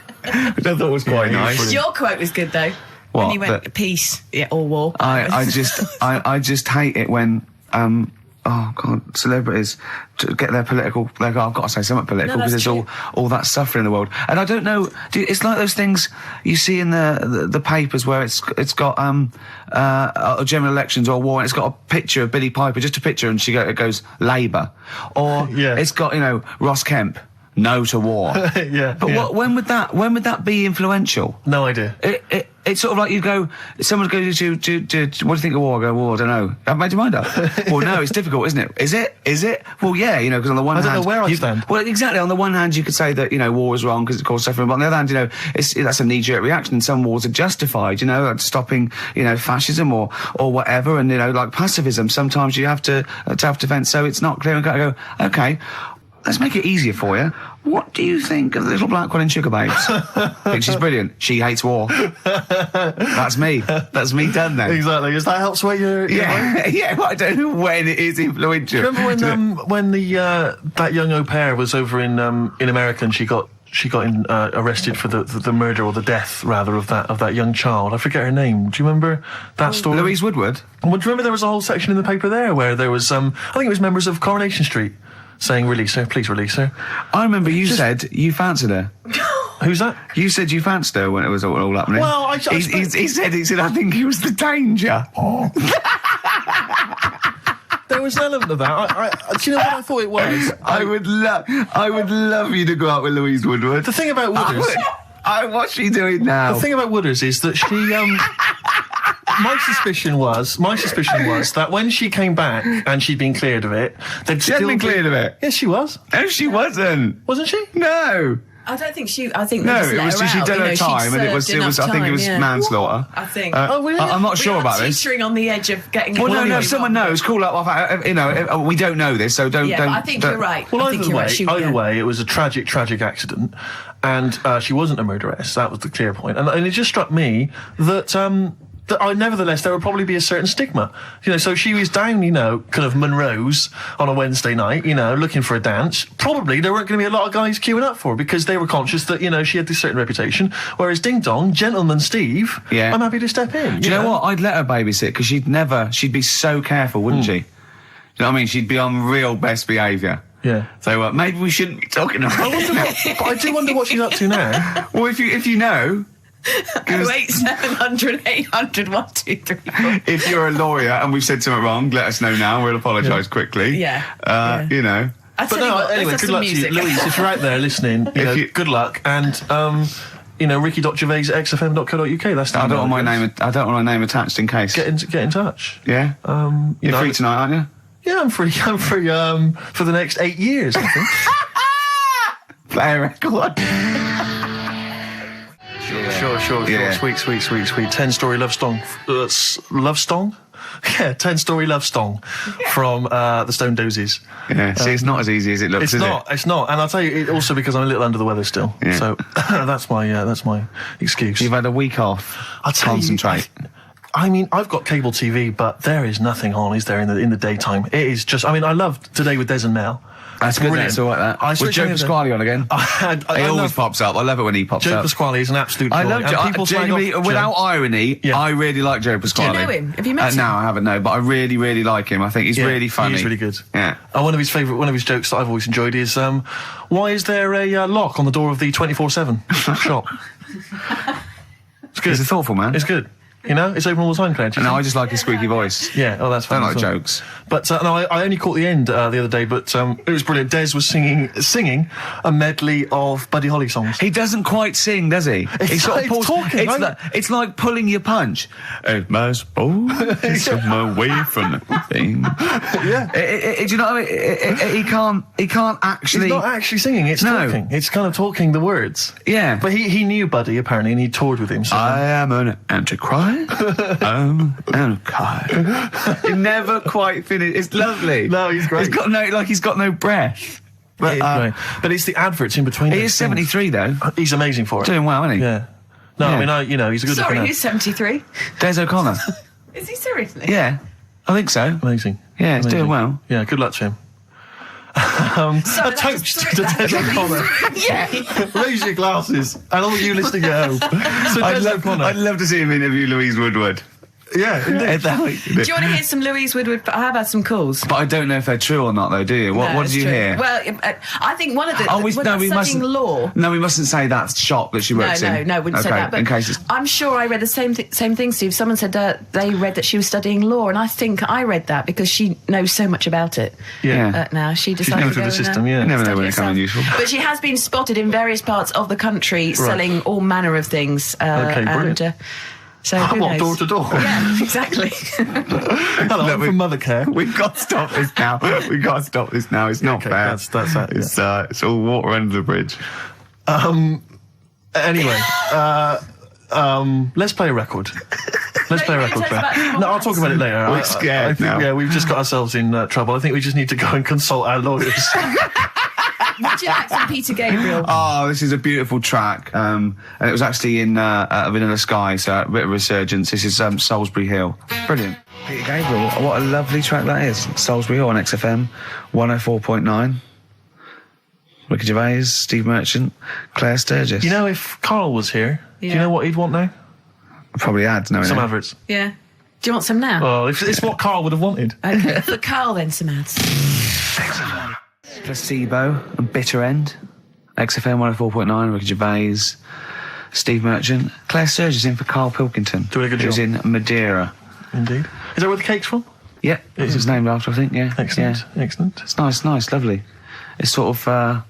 Which I thought was quite nice.
Your quote was good though.
What?
When you went
That-
peace, or war.
I just hate it when oh God, celebrities to get their political. I've got to say something political because there's all that suffering in the world. And I don't know. It's like those things you see in the papers where it's got general elections or war, and it's got a picture of Billie Piper, just a picture, and it goes Labour, or it's got Ross Kemp. No to war.
Yeah.
But when would that be influential?
No idea.
It's sort of like you go, someone goes to what do you think of war? I go, well, I don't know. I've made your mind up. Well, no, it's difficult, isn't it? Is it? Well, yeah, because on the one hand...
I don't know where I stand.
Well, exactly. On the one hand, you could say that, war is wrong because it causes suffering. But on the other hand, that's a knee-jerk reaction. And some wars are justified, like stopping, fascism or whatever. And, like pacifism, sometimes you have to have defence. So it's not clear and cut. I go, okay, let's make it easier for you. What do you think of the little black one in Sugar Babes? I think she's brilliant. She hates war. That's me. That's me done then.
Exactly. Does that help sway your mind?
Yeah, but I don't know when it is influential.
Remember when that young au pair was over in America and she got arrested for the murder or the death rather of that young child. I forget her name. Do you remember that story?
Louise Woodward.
Well, do you remember there was a whole section in the paper there where there was I think it was members of Coronation Street saying release her, please release her.
I remember you said you fancied her.
Who's that?
You said you fancied her when it was all happening.
Well,
he said I think he was the danger.
There was an element of that. Do you know what I thought it was?
I would love you to go out with Louise Woodward.
The thing about Wooders...
what's she doing now?
The thing about Wooders is that she... My suspicion was that when she came back and she'd been cleared of it,
she hadn't been cleared of it.
Yes, she was.
No, she wasn't.
Wasn't she?
No.
I don't think she. I think
no,
they just
it
let
was
her
she'd
out.
done her time, and it was. I think it was manslaughter.
I think.
Oh, really?
I'm not sure about this.
Teetering on the edge of getting.
Well, no. If someone knows, call up. We don't know this, so don't.
Yeah,
don't.
But I think you're right.
Well,
either
way, it was a tragic accident, and she wasn't a murderess. That was the clear point, and it just struck me that. Nevertheless, there would probably be a certain stigma. So she was down, kind of Monroe's on a Wednesday night, looking for a dance. Probably there weren't going to be a lot of guys queuing up for her because they were conscious that, she had this certain reputation. Whereas Ding Dong, Gentleman Steve, I'm happy to step in.
Do you know what? I'd let her babysit because she'd be so careful, wouldn't she? You know what I mean? She'd be on real best behaviour.
Yeah.
So maybe we shouldn't be talking about
I do wonder what she's up to now.
Well, if you know...
08700 800 123.
If you're a lawyer and we've said something wrong, let us know now. We'll apologise quickly.
Yeah.
Anyway,
good luck to you, Louise. If you're out there listening, good luck. And Ricky.Gervais@xfm.co.uk. That's the
I don't want my name attached in case.
Get in touch.
Yeah. You're free tonight, aren't you?
Yeah, I'm free. I'm free. For the next 8 years, I think.
Play a record.
Sure.
Yeah.
Sweet. 10-story love song. Love song? Yeah, 10-story love song from the Stone Dozes.
Yeah, see, it's not as easy as it looks, is it?
It's not. And I'll tell you, also because I'm a little under the weather still.
Yeah.
So that's my excuse.
You've had a week off.
I'll
concentrate.
I mean, I've got cable TV, but there is nothing on, is there, in the daytime? It is just... I mean, I loved Today with Des and Mel.
That's good. That's all right. That. Was Joe Pasquale on again? He always pops up. I love it when he pops up.
Joe Pasquale is an absolute joy.
I love Joe. Without irony, I really like Joe Pasquale.
Do you know him? Have you met him?
No, I haven't. No, but I really, really like him. I think he's really funny.
He's really good.
Yeah.
One of his jokes that I've always enjoyed is, why is there a lock on the door of the 24/7 shop? It's good.
He's a thoughtful man.
It's good. It's open all the time, Claire.
No, I just like his squeaky voice.
Yeah, that's fine.
I don't like jokes.
But no, I only caught the end the other day, but it was brilliant. Des was singing a medley of Buddy Holly songs.
He doesn't quite sing, does he? He's sort of
talking.
It's like pulling your punch. It must come away from the thing.
Yeah.
Do you know what I mean? He can't actually...
He's not actually singing, it's talking. It's kind of talking the words.
Yeah.
But he knew Buddy, apparently, and he toured with him. So
I am an antichrist. He never quite finished. It's lovely.
No, he's great.
He's got no breath.
But it's the adverts in between.
He is 73 though.
He's amazing for it.
Doing well, isn't he?
Yeah. No,
yeah.
I mean, he's a good.
Sorry, who's 73?
Des O'Connor.
Is he seriously?
Yeah, I think so.
Amazing.
Yeah, he's doing well.
Yeah, good luck to him. A toast to Des O'Connor.
Yeah.
Raise your glasses, and all you listening at home. So
I'd love to see him interview Louise Woodward.
Yeah, indeed.
Do you want to hear some Louise Woodward? I have had some calls.
But I don't know if they're true or not, though, do you? What did you hear?
Well, I think one of the... studying law...
No, we mustn't say that shop that she works in.
No, wouldn't say that. But
in case it's...
I'm sure I read the same thing, Steve. Someone said they read that she was studying law, and I think I read that because she knows so much about it.
Yeah.
Now she decided
She's going through the system,
You never know when it comes in useful.
But she has been spotted in various parts of the country selling all manner of things.
Okay, brilliant.
So who knows?
Door to door?
Yeah, exactly.
Hello, I'm from Mothercare.
We've got to stop this now. It's not fair.
That's that.
It's all water under the bridge.
Anyway, let's play a record. Let's play a record, Claire. No, I'll talk about it later.
We're scared now.
Yeah, we've just got ourselves in trouble. I think we just need to go and consult our lawyers.
Would you like some Peter Gabriel?
Oh, this is a beautiful track. And it was actually in Vanilla Sky, so a bit of resurgence. This is Salisbury Hill. Brilliant. Peter Gabriel, what a lovely track that is. Salisbury Hill on XFM 104.9. Ricky Gervais, Steve Merchant, Claire Sturgis.
You know, if Karl was here, do you know what he'd want now?
Probably ads, no.
Some adverts.
Yeah. Do you want some now?
Oh, it's what Karl would have wanted.
Okay, for Karl then, some ads.
Placebo and Bitter End. XFM 104.9, Ricky Gervais, Steve Merchant. Claire Sturgis in for Karl Pilkington.
Doing a good job.
Who's in Madeira.
Indeed. Is that where the cake's from?
Yeah, it's his named after, I think, yeah.
Excellent,
yeah.
excellent.
It's nice, lovely. It's sort of...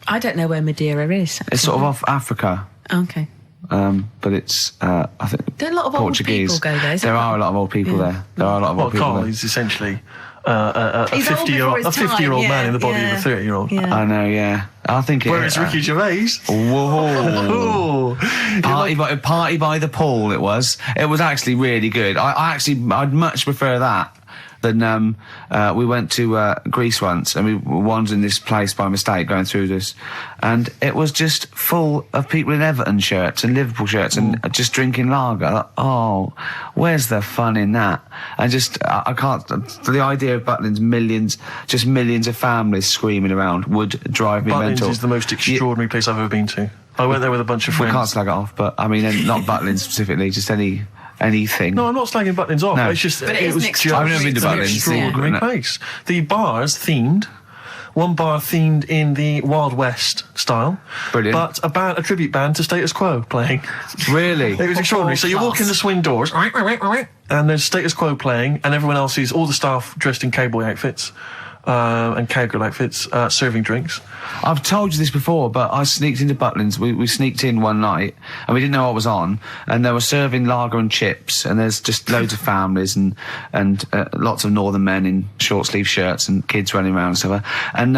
I don't know where Madeira is.
It's sort of off Africa.
Okay.
But it's, I think,
there are a lot of
Portuguese.
old people go there.
There are a lot of old people there. There are a lot of old people
Karl
there.
is essentially a 50-year-old man in the body of a 30-year-old.
Yeah.
I know, yeah. I think it...
Whereas Ricky Gervais...
Whoa. Party by the pool, it was. It was actually really good. I'd much prefer that than we went to Greece once, and we wandered in this place by mistake going through this, and it was just full of people in Everton shirts and Liverpool shirts and just drinking lager. Like, oh, where's the fun in that? And just I can't. The idea of Butlins, millions of families screaming around would drive me mental.
Butlins is the most extraordinary place I've ever been to. I went there with a bunch of friends.
We can't slag it off, but I mean, not Butlins specifically, just anything.
No, I'm not slagging Butlins off.
No.
It's just
But it is an
I've never been to Butlins.
extraordinary place. The bars themed. One bar themed in the Wild West style.
Brilliant.
But a tribute band to Status Quo playing.
Really?
It was extraordinary. So you walk in the swing doors, and there's Status Quo playing, and everyone else is all the staff dressed in cowboy outfits. And cowgirl outfits, serving drinks.
I've told you this before, but I sneaked into Butlins. We sneaked in one night, and we didn't know what was on, and they were serving lager and chips, and there's just loads of families and lots of northern men in short-sleeve shirts and kids running around and stuff. And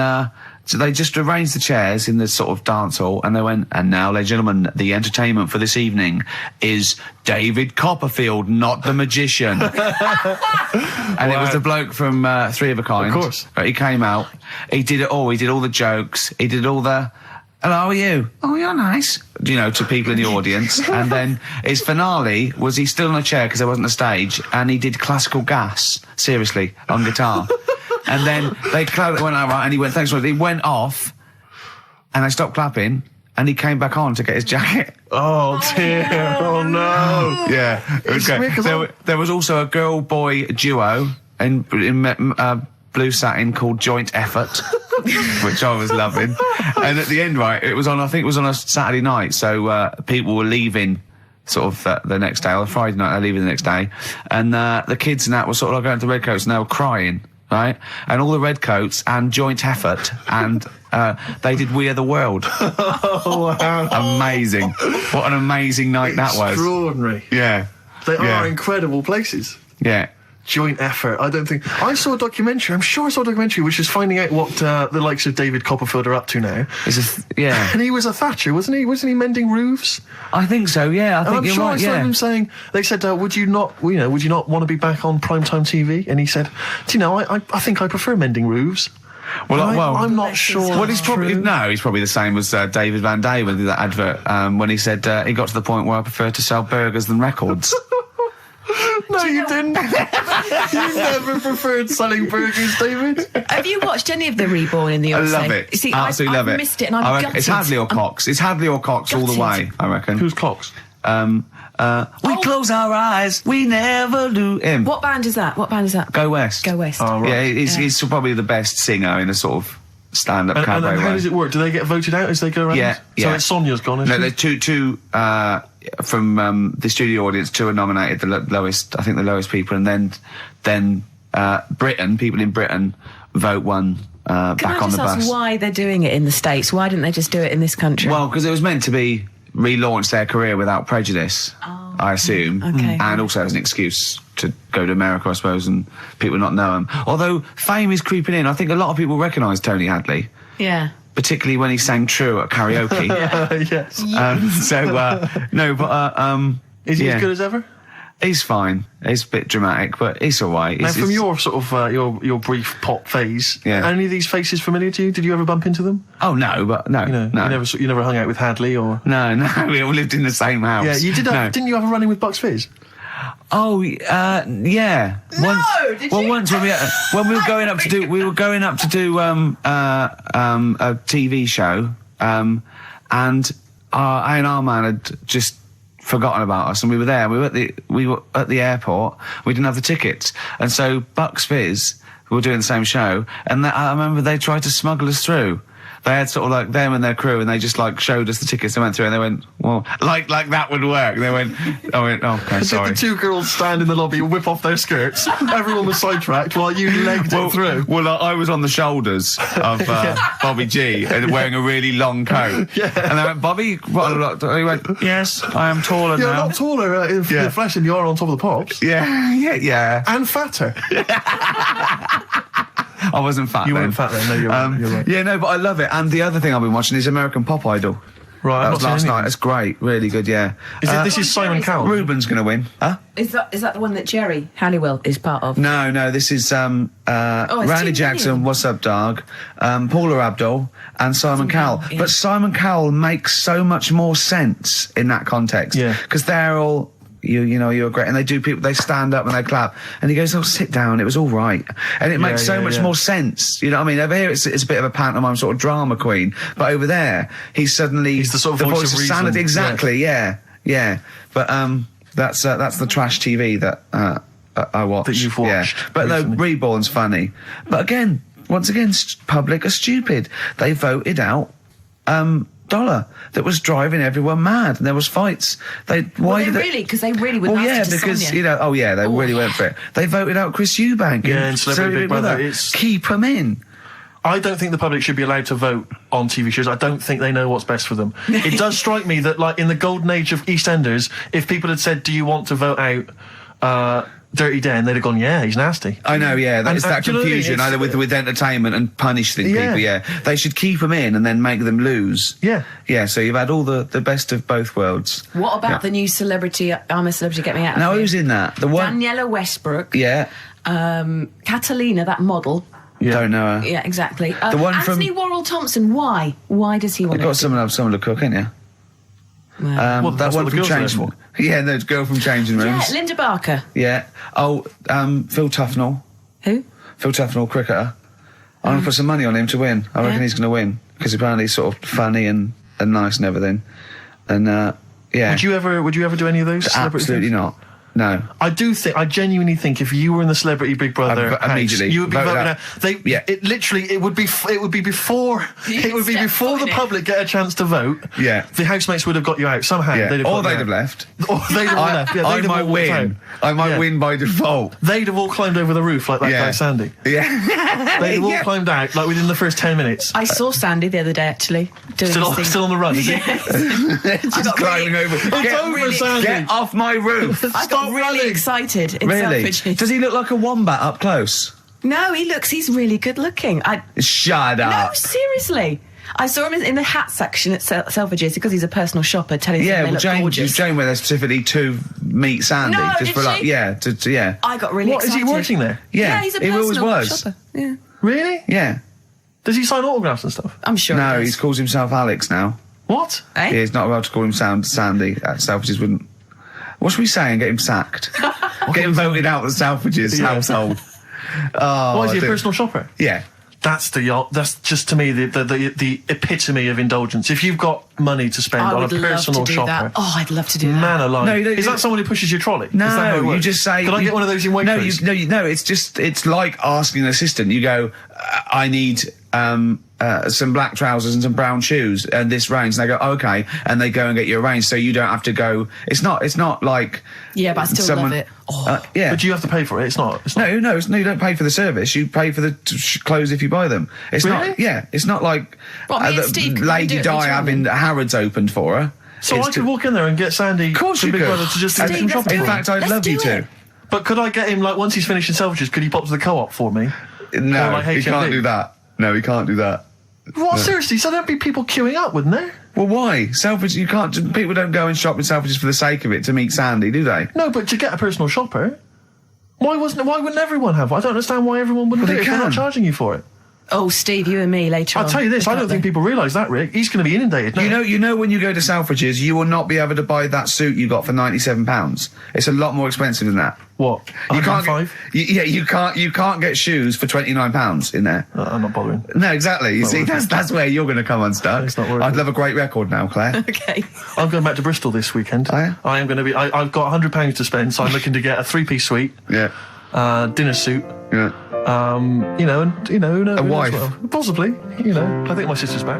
so they just arranged the chairs in the sort of dance hall, and they went, and now, ladies and gentlemen, the entertainment for this evening is David Copperfield, not the magician. And it was the bloke from Three of a Kind.
Of course.
He came out, he did it all, he did all the jokes, he did all the, hello, how are you? Oh, you're nice. You know, to people in the audience. And then his finale was he stood on a chair because there wasn't a stage, and he did Classical Gas, seriously, on guitar. And then they went out, right, and he went, thanks for it. He went off, and they stopped clapping, and he came back on to get his jacket.
Oh dear! Oh no!
Yeah, it was great. There was also a girl-boy duo in blue satin called Joint Effort, which I was loving. And at the end, right, I think it was on a Saturday night, so people were leaving sort of the next day, or Friday night, they're leaving the next day, and the kids and that were sort of like going to Redcoats, and they were crying. Right, and all the Redcoats and Joint Effort, and they did We Are the World.
Oh, wow.
Amazing. What an amazing night that was.
Extraordinary.
Yeah.
They are incredible places.
Yeah.
Joint Effort. I saw a documentary. I'm sure I saw a documentary which is finding out what the likes of David Copperfield are up to now. And he was a thatcher, wasn't he? Wasn't he mending roofs?
I think so. Yeah, I think you're right.
I saw him saying. They said, "Would you not want to be back on primetime TV?" And he said, "Do you know? I think I prefer mending roofs."
Well,
I'm not sure.
Well, he's probably the same as David Van Day with that advert when he said he got to the point where I prefer to sell burgers than records.
No, you didn't. You never preferred selling burgers, David.
Have you watched any of the Reborn in the USA?
I love it.
See,
Absolutely love it.
I missed it, and I'm gutted.
It's Hadley or Cox. It's Hadley or Cox all the way, I reckon.
Who's Cox?
We close our eyes, we never do. Him.
What band is that?
Go West.
Go West.
Oh, right.
Yeah, he's probably the best singer in a sort of stand-up
And
cabaret
how
way.
does it work? Do they get voted out as they go around?
Yeah,
So
yeah.
it's Sonia's gone,
No,
isn't
there's two from the studio audience. 2 are nominated, the lowest people, and then Britain, people in Britain vote one back
Can I
on the
just ask
bus.
why they're doing it in the States? Why didn't they just do it in this country?
Well, because it was meant to be relaunch their career without prejudice, I assume,
Okay.
and also as an excuse to go to America, I suppose, and people not know him. Although fame is creeping in, I think a lot of people recognise Tony Hadley,
yeah.
particularly when he sang True at karaoke.
Yes. Is he as good as ever?
He's fine. He's a bit dramatic, but he's all right.
Now, from your sort of your brief pop phase,
Yeah.
are any of these faces familiar to you? Did you ever bump into them?
Oh no, but no,
You know,
no,
you never hung out with Hadley or.
no. We all lived in the same house.
Yeah, you did.
No.
Didn't you have a run-in with Bucks Fizz?
Oh, yeah.
No, did
well,
you?
once when we were going up to do a TV show, and A&R man had just forgotten about us, and we were there. We were at the airport. We didn't have the tickets, and so Bucks Fizz, who were doing the same show, and I remember they tried to smuggle us through. They had sort of like them and their crew, and they just like showed us the tickets. They went through, and they went, "Well, like that would work." They went, "Oh, okay, sorry."
Did the 2 girls stand in the lobby, whip off their skirts, everyone was sidetracked while you legged it through?
Well, I was on the shoulders of Bobby G, and wearing a really long coat.
Yeah.
And they went, "Bobby," he went, "Yes, I am taller
You're
now."
not taller in
Yeah.
flesh than you are on top of the pops.
Yeah.
And fatter.
I wasn't fat
You
then.
weren't fat then, no, you're right.
Yeah, no, but I love it. And the other thing I've been watching is American Pop Idol.
Right,
That
I've
was
not
last
seen
night.
any.
It's great. Really good, yeah.
This is Simon Cowell.
Ruben's going to win. Huh?
Is that the one that Jerry Halliwell is part of?
No, this is
it's
Randy
too
Jackson,
many.
What's Up Dog, Paula Abdul, and Simon Cowell.
yeah.
But Simon Cowell makes so much more sense in that context.
Yeah.
Because they're all, you're great. And they stand up and they clap. And he goes, "Oh, sit down, it was all right." And it makes so much more sense. You know what I mean? Over here, it's a bit of a pantomime sort of drama queen. But over there, he's the
sort of voice of reason.
sanity. Exactly, yeah. But that's the trash TV that I watch.
That you've watched
Yeah. But
recently.
no, Reborn's funny. But once again, public are stupid. They voted out Dollar that was driving everyone mad, and there was fights.
Because they really were
Well,
nasty
yeah,
to
because
Sonia.
they really went for it. They voted out Chris Eubank.
Yeah, and Celebrity Big Brother.
Keep him in.
I don't think the public should be allowed to vote on TV shows. I don't think they know what's best for them. It does strike me that, like, in the golden age of EastEnders, if people had said, "Do you want to vote out Dirty Den?" they'd have gone, "Yeah, he's nasty."
I know, yeah. It's that
do you know what I mean?
confusion,
It's-
either with entertainment and punishing
Yeah.
people, yeah. They should keep them in and then make them lose.
Yeah.
Yeah, so you've had all the best of both worlds.
What about
Yeah.
the new Celebrity? I'm a Celebrity. Get me out. of
Now,
here.
who's in that? The one...
Daniela Westbrook.
Yeah,
Catalina, that model.
don't know her.
Yeah, exactly.
The one from-
Anthony Worrell Thompson. Why? Why does he want
You've
to?
got someone to cook, ain't you?
Well,
That
that's
one
what the
from
girls are there
Changing
for.
Yeah, no, girl from Changing
Yeah,
Rooms.
Linda Barker.
Yeah. Oh, Phil Tufnell.
Who?
Phil Tufnell, cricketer. I'm going to put some money on him to win. I reckon
Yeah.
he's going to win. Because apparently he's sort of funny and nice and everything. And, yeah.
Would you ever do any of those? celebrity
Absolutely
things?
not. No.
I genuinely think if you were in the Celebrity Big Brother
I'd
house,
immediately
you would be
vote
voting
out.
out.
Yeah.
It would be before
step
the
on it.
public get a chance to vote.
Yeah.
The housemates would have got you out somehow.
Yeah.
They'd have
Or
got you
they'd
out.
have left.
Or they'd have left. Yeah,
I
they'd have
might
all walked
win.
out.
I might
Yeah.
win by default.
They'd have all climbed over the roof like that
Yeah.
guy Sandy.
Yeah.
They'd have all
Yeah.
climbed out like within the first 10 minutes.
I saw Sandy the other day actually doing this thing.
Still on the run, is he?
Just
got
climbing
really-
over.
It's over,
really-
Sandy.
Get off my roof.
I got
Stop
really
running.
excited in
Really?
Selfridges.
Does he look like a wombat up close?
No, he's really good looking.
Shut
No,
up.
seriously. I saw him in the hat section at Selfridges because he's a personal shopper telling
Yeah,
them they
well,
look gorgeous.
Jane went there specifically to meet Sandy.
No,
just
did
for like,
she?
yeah, yeah.
I got really
What, is
excited.
he working there?
Yeah,
he's a
he always
personal
was.
shopper. Yeah,
Really?
Yeah.
Does he sign autographs and stuff?
I'm sure.
No,
he
he
does.
calls himself Alex now.
What?
Eh?
Yeah, he's not allowed to call him Sandy. Selfridges wouldn't. What should we say and get him sacked? Get him voted out of Selfridges household. Oh,
Why is he a
dude.
personal shopper?
Yeah.
That's just to me the epitome of indulgence. If you've got money to spend on a personal shopper,
that. Oh, I'd love to do that.
Man alive!
No,
is that someone who pushes your trolley?
No,
is that how it works?
you just say.
Can I get one of those in Waitrose?
No. It's like asking an assistant. You go, I need some black trousers and some brown shoes and this range, and they go, okay, and they go and get you a range, so you don't have to go. It's not like.
Yeah, but I still love it.
Yeah,
but you have to pay for it. It's not.
No, you don't pay for the service. You pay for the clothes if you buy them. It's
really?
not. Yeah, it's not like
Steve,
Lady Di having Harrods opened for her.
So I could walk in there and get Sandy,
of course you
Big
could.
Brother, to just do some
Steve,
shopping.
In
for me.
fact, I'd
Let's
love you
do
to.
it.
But could I get him, like, once he's finished in Selfridges, could he pop to the Co-op for me?
No,
Or like
he can't
HMV?
do that. No, he can't do that.
What, seriously? So there'd be people queuing up, wouldn't there?
Well, why? Selfridges, you can't. People don't go and shop in Selfridges for the sake of it to meet Sandy, do they?
No, but to get a personal shopper, why wouldn't everyone have one? I don't understand why everyone wouldn't
Well,
do it
they
if they're not
can.
charging you for it.
Oh, Steve, you and me later on.
I'll tell you this, I don't think people realise that, Rick. He's going to be inundated now.
You know, when you go to Selfridges, you will not be able to buy that suit you got for £97. It's a lot more expensive than that.
What?
You can't
105?
you can't get shoes for £29 in there.
I'm not bothering.
No, exactly. You see,
worth
that's where you're going to come unstuck.
It's not worth
I'd
it.
love a great record now, Claire.
Okay.
I'm going back to Bristol this weekend.
Oh, yeah?
I am going to be. I've got £100 to spend, so I'm looking to get a 3-piece suite,
Yeah,
dinner suit.
yeah.
Who knows?
A wife.
Well. Possibly. I think my sister's back.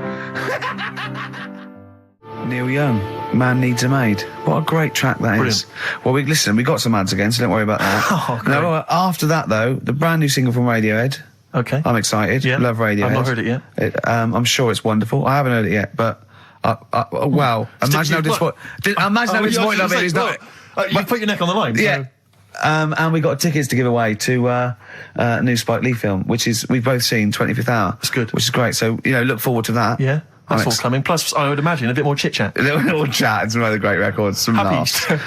Neil Young, Man Needs a Maid. What a great track that is. Well, we got some ads again, so don't worry about that.
Oh, great.
No, after that, though, the brand new single from Radiohead.
Okay.
I'm excited.
Yeah.
Love Radiohead.
I've not heard it yet.
I'm sure it's wonderful. I haven't heard it yet, but wow! Imagine how disappointed. Imagine how disappointed I've been. It's not.
You put your neck on the line.
Yeah. And we got tickets to give away to a new Spike Lee film, which is we've both seen 25th Hour.
That's good.
Which is great. So look forward to that.
Yeah. That's
Alex.
all coming. Plus, I would imagine a bit more chit chat.
A little chat and some other great records. Some
Happy
laughs.
Easter.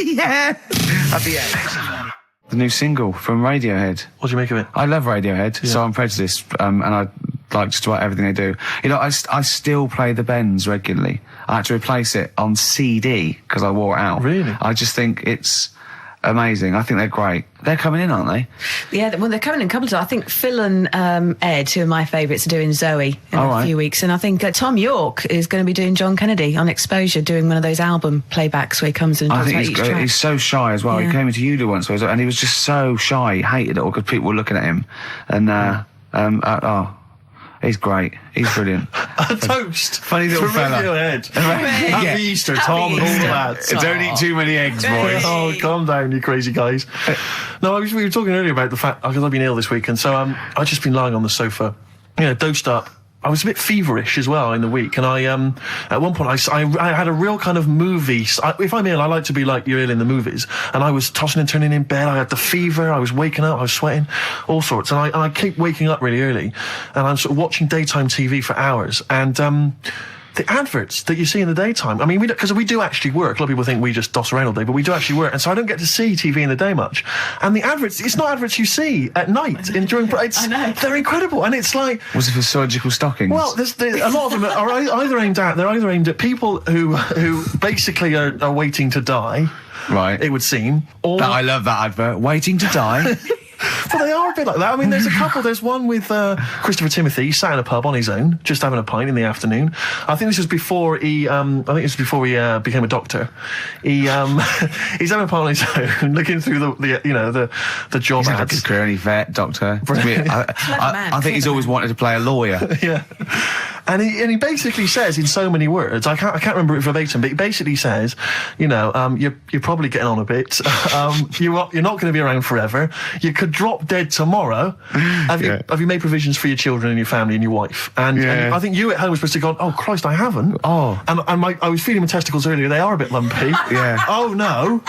Yeah. Happy end. The new single from Radiohead.
What do you make of it?
I love Radiohead, so I'm prejudiced, and I like just about everything they do. I still play the Bends regularly. I had to replace it on CD because I wore it out.
Really?
I just think it's amazing. I think they're great. They're coming in, aren't they?
Yeah, well, they're coming in a couple of times. I think Phil and Ed, who are my favourites, are doing Zoe in a few weeks. And I think Tom York is going to be doing John Kennedy on Exposure, doing one of those album playbacks where he comes and talks about each track.
He's so shy as well.
Yeah.
He came into Udo once, and he was just so shy. He hated it all because people were looking at him. And, he's great. He's brilliant.
A toast.
Funny little
for
fella.
Radiohead.
Yeah.
Happy Easter, Tom, and all
Easter.
that.
Don't eat too many eggs, boys.
Oh, calm down, you crazy guys. No, we were talking earlier about the fact, because I've been ill this week, and so I've just been lying on the sofa, dosed up. I was a bit feverish as well in the week, and I at one point I had a real kind of movie. If I'm ill, I like to be like you're ill in the movies, and I was tossing and turning in bed. I had the fever. I was waking up. I was sweating, all sorts, and I keep waking up really early, and I'm sort of watching daytime TV for hours, and the adverts that you see in the daytime. I mean, because we do actually work. A lot of people think we just doss around all day, but we do actually work, and so I don't get to see TV in the day much. And the adverts, it's not adverts you see at night during.
I know.
They're incredible, and it's like.
Was it for surgical stockings?
Well, there's a lot of them are either aimed at people who basically are waiting to die.
right.
It would seem, or
I love that advert. Waiting to die.
but they are a bit like that. I mean, there's a couple. There's one with Christopher Timothy. He sat in a pub on his own, just having a pint in the afternoon. I think this was before he. Became a doctor. He's having a pint on his own, looking through the job
He's had a
ads.
good career, any vet, doctor. I think he's always wanted to play a lawyer.
Yeah, and he basically says in so many words, I can't remember it verbatim, but he basically says, you're probably getting on a bit. You're not going to be around forever. You could drop dead tomorrow. Have you made provisions for your children and your family and your wife? And I think you at home were supposed to go, oh Christ, I haven't.
Oh.
And I was feeling my testicles earlier. They are a bit lumpy.
Yeah.
Oh no.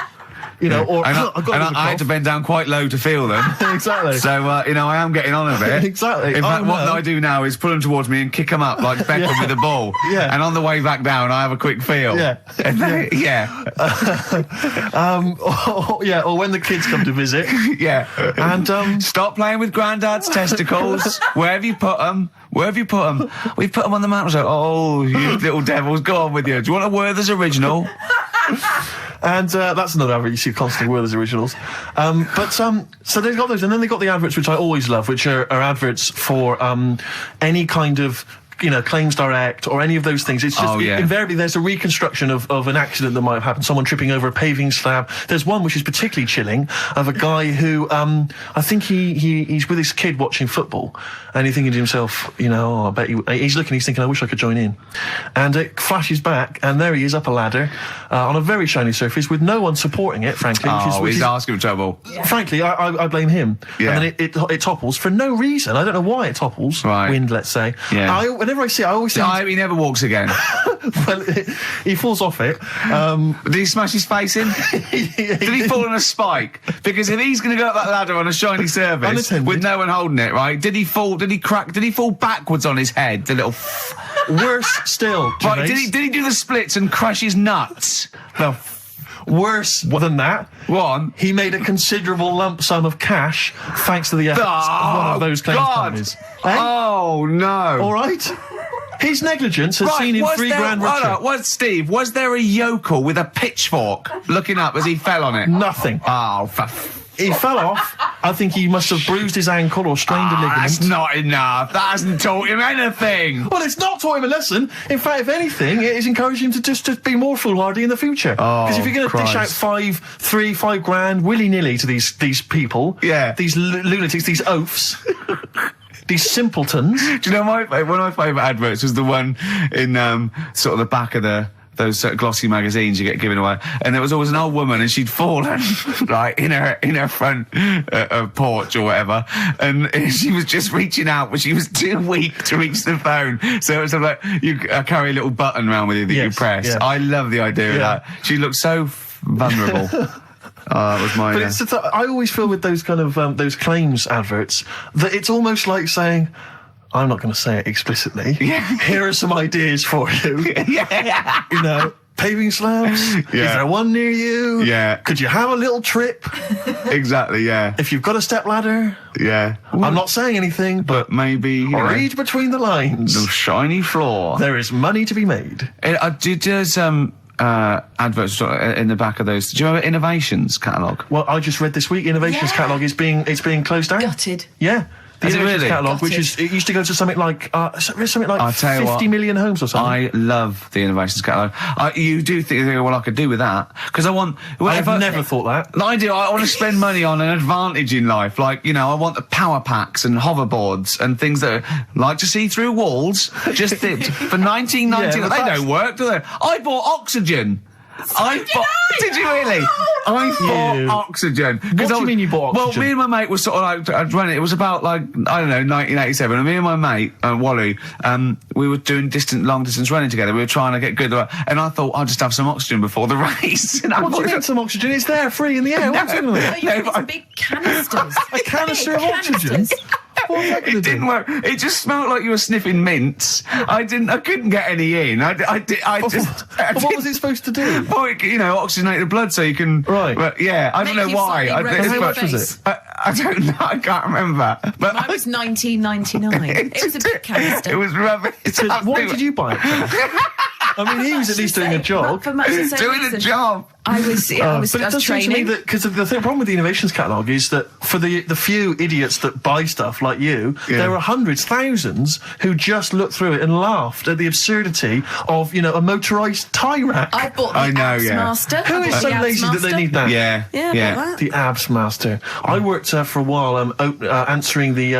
Or
And
I've got a bit of a
I had to
cough.
bend down quite low to feel them.
Exactly.
So, I am getting on a bit.
Exactly.
In fact,
Oh,
what
no.
I do now is pull them towards me and kick them up like Beckham with a ball.
Yeah.
And on the way back down, I have a quick feel.
Yeah.
And then, yeah.
Or when the kids come to visit.
Yeah.
And
Stop playing with Grandad's testicles. Where have you put them? Where have you put them? We've put them on the mountain. Oh, you little devils, go on with you. Do you want a Werther's original?
And that's another advert you see constantly with as originals. So they've got those, and then they've got the adverts, which I always love, which are adverts for any kind of Claims Direct or any of those things. It's just invariably there's a reconstruction of an accident that might have happened, someone tripping over a paving slab. There's one which is particularly chilling of a guy who I think he's with his kid watching football, and he's thinking to himself, I bet he's thinking, I wish I could join in. And it flashes back, and there he is up a ladder on a very shiny surface with no one supporting it, frankly.
He's asking for trouble.
Frankly, I blame him. Yeah. And then it topples for no reason. I don't know why it topples.
Right.
Wind, let's say.
Yeah.
Whenever I see it, I always think...
I hope he never walks again.
Well, he falls off it.
Did he smash his face in? Did he fall on a spike? Because if he's going to go up that ladder on a shiny surface with no one holding it, right? Did he fall? Did he crack? Did he fall backwards on his head? The little...
Worse still, Gervais.
Right, did he do the splits and crush his nuts?
No. Worse than that, he made a considerable lump sum of cash thanks to the efforts of one of those claims companies. Eh?
Oh, no.
All right. His negligence has seen him $3,000 richer.
Steve, was there a yokel with a pitchfork looking up as he fell on it?
Nothing.
Oh,
he fell off. I think he must have bruised his ankle or strained a ligament.
That's not enough. That hasn't taught him anything.
Well, it's not taught him a lesson. In fact, if anything, it is encouraging him to be more foolhardy in the future. Because if you're going to dish out $5,000 willy-nilly to these people, these lunatics, these oafs, these simpletons.
Do you know one of my favourite adverts was the one in sort of the back of those glossy magazines you get given away, and there was always an old woman, and she'd fallen right in her front porch or whatever, and she was just reaching out, but she was too weak to reach the phone. So it was like you carry a little button around with you that you press. Yeah. I love the idea of that. She looked so vulnerable. That was mine.
But I always feel with those kind of those claims adverts that it's almost like saying, I'm not going to say it explicitly. Here are some ideas for you. Paving slabs. Is there one near you? Could you have a little trip?
Exactly.
If you've got a step ladder. I'm not saying anything, but
maybe
read between the lines.
The shiny floor.
There is money to be made.
There's adverts in the back of those. Do you remember Innovations catalogue?
Well, I just read this week Innovations catalogue is being closed down.
Gutted.
Yeah. The Innovations catalogue,
Gutted.
which it used to go to something like 50 million homes or something.
I love the Innovations catalogue. You do think, well, I could do with that, because I want...
I've never thought that.
I do. I want to spend money on an advantage in life. Like, I want the power packs and hoverboards and things that are like to see through walls. Just for $19.99. They don't work, do they? I bought oxygen. Did you really? I bought oxygen.
What do you mean you bought oxygen?
Well, me and my mate were sort of like, I'd run it. It was about like, I don't know, 1987. And me and my mate, Wally, we were doing long distance running together. We were trying to get good. And I thought, I'll just have some oxygen before the race.
What do you mean some oxygen? It's there, free in the air. What's in there?
You got some big canisters.
A canister of oxygen?
It didn't work. It just smelled like you were sniffing mints. I couldn't get any in. What
was it supposed to do?
Well, oxygenate the blood so you can...
Right.
But, I don't know why.
How much was it?
I don't know. I can't remember. But
mine was $19.99. It was a big canister.
It was rubbish.
What did you buy it for? I mean, he was at least doing a job.
For much the same
doing
reason.
a job.
I was
but it does seem to me that, because the problem with the Innovations catalogue is that for the few idiots that buy stuff like you, there are hundreds, thousands who just look through it and laughed at the absurdity of, a motorised tie rack.
I bought the Abs Master.
Who is so lazy that they need that?
Yeah.
The Abs Master. I worked for a while answering the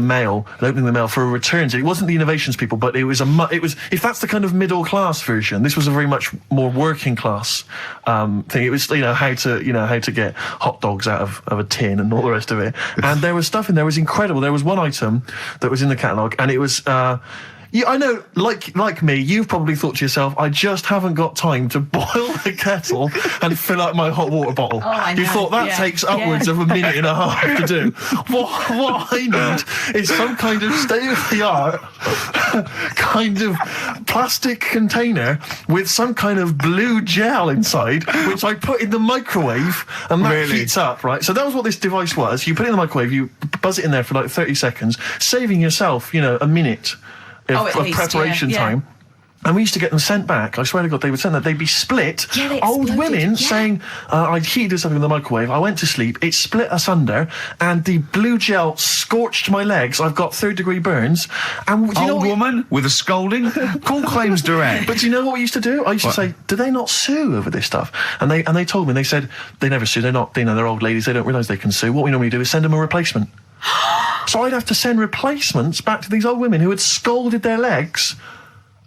mail and opening the mail for a returns. It wasn't the Innovations people, but it was if that's the kind of middle class version, this was a very much more working class thing. It was how to get hot dogs out of a tin and all the rest of it. And there was stuff in there was incredible. There was one item that was in the catalogue, and it was I know, like me, you've probably thought to yourself, I just haven't got time to boil the kettle and fill up my hot water bottle. You thought that takes upwards of a minute and a half to do. What I need is some kind of state-of-the-art kind of plastic container with some kind of blue gel inside, which I put in the microwave, and that heats up, right? So that was what this device was. You put it in the microwave, you buzz it in there for like 30 seconds, saving yourself, a minute of preparation time. And we used to get them sent back. I swear to God, they would send that. They'd be split.
Yeah, they
Old
exploded,
women
yeah.
saying, I heated something in the microwave. I went to sleep. It split asunder, and the blue gel scorched my legs. I've got 3rd-degree burns. And do you know
Old woman with a scolding. Call claims direct.
But do you know what we used to do? I used to say, do they not sue over this stuff? And they told me, they said, they never sue. They're not, they're old ladies. They don't realise they can sue. What we normally do is send them a replacement. So I'd have to send replacements back to these old women who had scalded their legs.